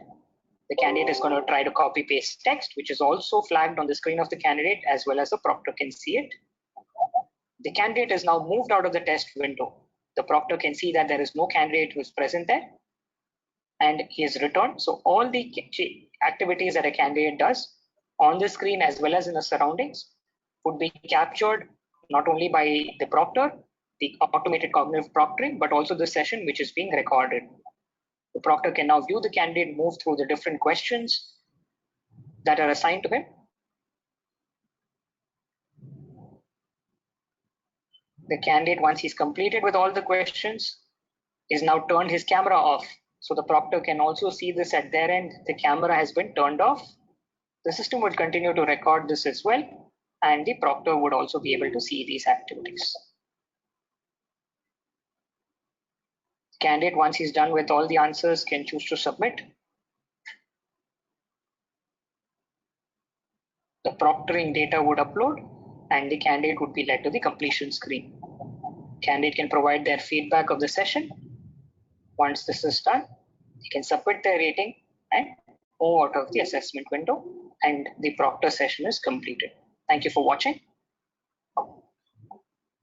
The candidate is going to try to copy paste text, which is also flagged on the screen of the candidate as well as the proctor can see it. The candidate is now moved out of the test window. The proctor can see that there is no candidate who is present there and he is returned. So all the activities that a candidate does on the screen as well as in the surroundings would be captured not only by the proctor, the automated cognitive proctoring, but also the session which is being recorded. The proctor can now view the candidate move through the different questions that are assigned to him. The candidate, once he's completed with all the questions, is now turned his camera off. So the proctor can also see this at their end. The camera has been turned off. The system would continue to record this as well, and the proctor would also be able to see these activities. Candidate, once he's done with all the answers, can choose to submit. The proctoring data would upload and the candidate would be led to the completion screen. Candidate can provide their feedback of the session. Once this is done, they can submit their rating and move out of the assessment window, and the proctor session is completed. Thank you for watching.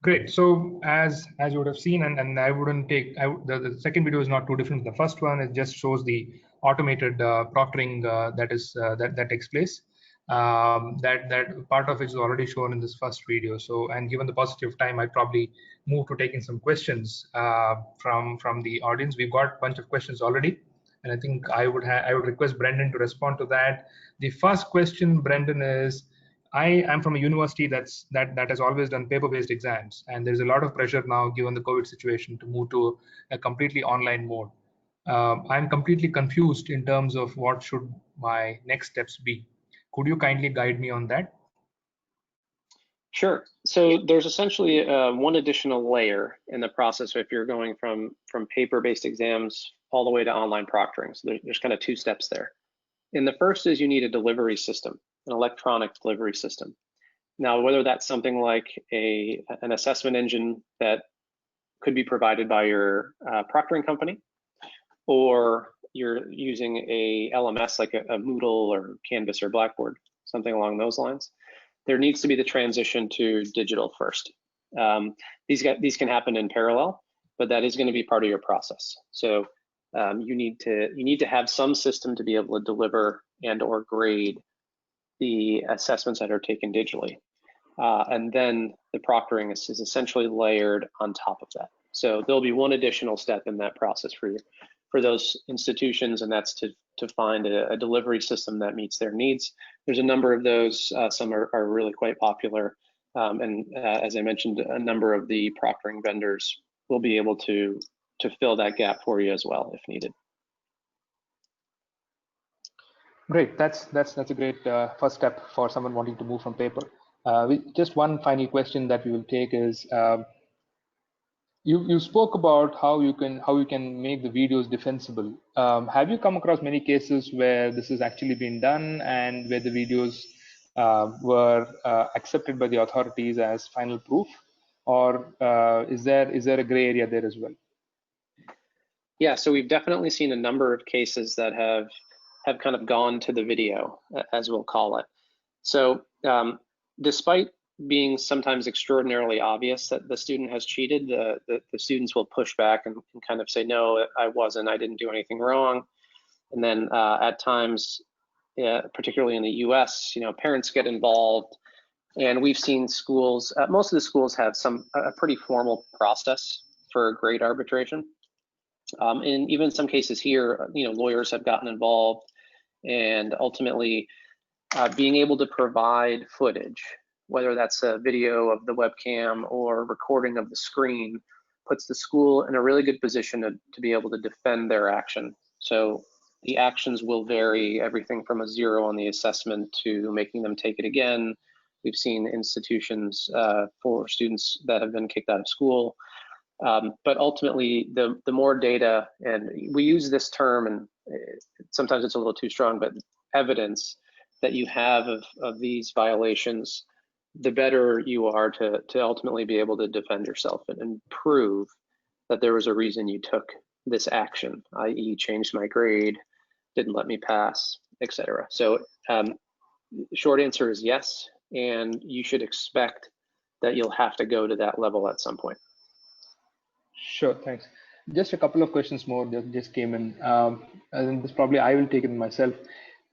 Great. So as you would have seen, and I wouldn't take the second video is not too different from the first one. It just shows the automated proctoring that takes place. That part of it is already shown in this first video. So, and given the paucity of time, I'd probably move to taking some questions from the audience. We've got a bunch of questions already, and I think I would request Brendan to respond to that. The first question, Brendan, is I am from a university that has always done paper-based exams, and there's a lot of pressure now, given the COVID situation, to move to a completely online mode. I'm completely confused in terms of what should my next steps be. Could you kindly guide me on that? Sure. So there's essentially one additional layer in the process if you're going from paper-based exams all the way to online proctoring. So there's kind of 2 steps there. And the first is you need a delivery system, an electronic delivery system. Now, whether that's something like an assessment engine that could be provided by your proctoring company, or you're using a LMS like a Moodle or Canvas or Blackboard, something along those lines, there needs to be the transition to digital first. These can happen in parallel, but that is going to be part of your process. So you need to have some system to be able to deliver and or grade the assessments that are taken digitally. And then the proctoring is essentially layered on top of that. So there'll be one additional step in that process for those institutions, and that's to find a delivery system that meets their needs. There's a number of those. Some are really quite popular. As I mentioned, a number of the proctoring vendors will be able to fill that gap for you as well if needed. Great. That's a great first step for someone wanting to move from paper. Just one final question that we will take is, you spoke about how you can make the videos defensible. Have you come across many cases where this has actually been done and where the videos were accepted by the authorities as final proof, or is there a gray area there as well? Yeah, so we've definitely seen a number of cases that have kind of gone to the video, as we'll call it. So despite being sometimes extraordinarily obvious that the student has cheated, the students will push back and kind of say, no, I wasn't, I didn't do anything wrong. And then at times, particularly in the US, parents get involved, and we've seen schools, most of the schools have a pretty formal process for grade arbitration. And even in some cases here, lawyers have gotten involved, and ultimately being able to provide footage, whether that's a video of the webcam or recording of the screen, puts the school in a really good position to be able to defend their action. So the actions will vary, everything from a 0 on the assessment to making them take it again. We've seen institutions for students that have been kicked out of school. But ultimately, the more data, and we use this term, and sometimes it's a little too strong, but evidence that you have of these violations, the better you are to ultimately be able to defend yourself and prove that there was a reason you took this action, i.e. changed my grade, didn't let me pass, etc. So short answer is yes, and you should expect that you'll have to go to that level at some point. Sure, thanks. Just a couple of questions more that just came in. And this probably I will take it myself.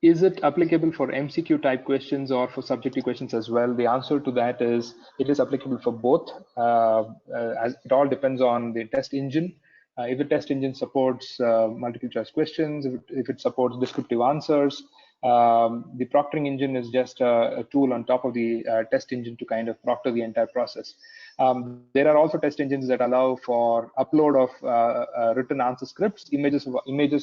Is it applicable for MCQ type questions or for subjective questions as well? The answer to that is it is applicable for both. As it all depends on the test engine. If the test engine supports multiple choice questions, if it supports descriptive answers, the proctoring engine is just a tool on top of the test engine to kind of proctor the entire process. There are also test engines that allow for upload of written answer scripts, images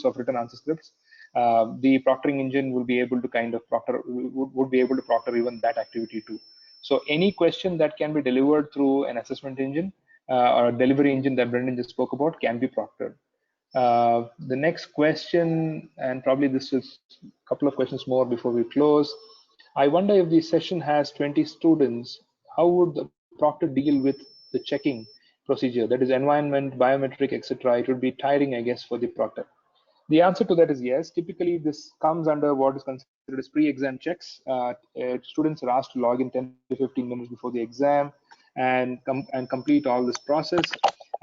of written answer scripts. The proctoring engine will be able to kind of proctor, would be able to proctor even that activity too. So any question that can be delivered through an assessment engine or a delivery engine that Brendan just spoke about can be proctored. The next question, and probably this is a couple of questions more before we close. I wonder if the session has 20 students, how would the proctor deal with the checking procedure? That is environment, biometric, etc. It would be tiring, I guess, for the proctor. The answer to that is yes. Typically, this comes under what is considered as pre-exam checks. Students are asked to log in 10 to 15 minutes before the exam and complete all this process.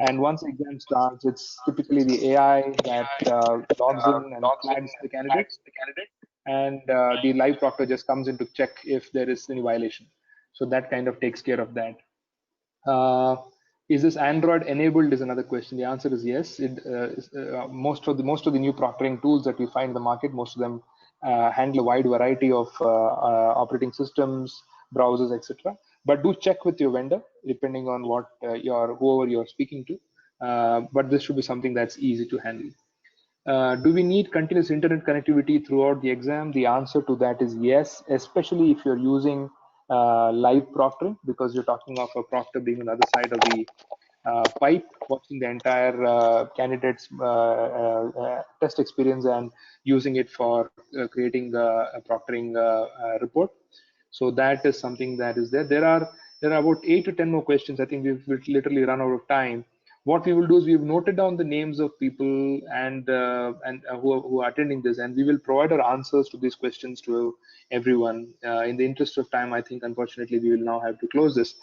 And once the exam starts, it's typically the AI that logs in and flags the candidate. And the live proctor just comes in to check if there is any violation. So that kind of takes care of that. Is this Android enabled is another question. The answer is yes. Most of the new proctoring tools that we find in the market, most of them handle a wide variety of operating systems, browsers, etc. But do check with your vendor depending on what whoever you're speaking to. But this should be something that's easy to handle. Do we need continuous internet connectivity throughout the exam? The answer to that is yes, especially if you're using live proctoring, because you're talking of a proctor being on the other side of the pipe, watching the entire candidate's test experience and using it for creating a proctoring report. So that is something that is there. There are about 8 to 10 more questions. I think we've literally run out of time. What we will do is we've noted down the names of people and who are attending this, and we will provide our answers to these questions to everyone. In the interest of time, I think unfortunately we will now have to close this.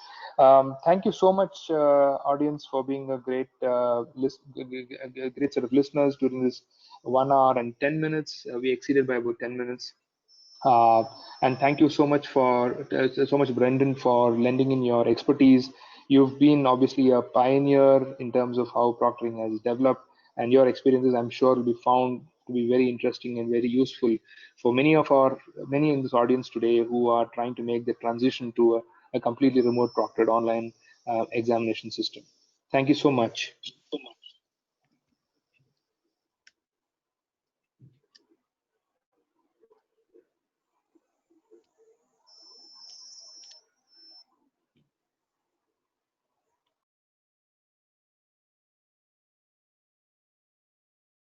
Thank you so much, audience, for being a great great set of listeners during this 1 hour and 10 minutes. We exceeded by about 10 minutes. And thank you so much Brendan, for lending in your expertise. You've been obviously a pioneer in terms of how proctoring has developed, and your experiences, I'm sure, will be found to be very interesting and very useful for many in this audience today who are trying to make the transition to a completely remote proctored online examination system. Thank you so much.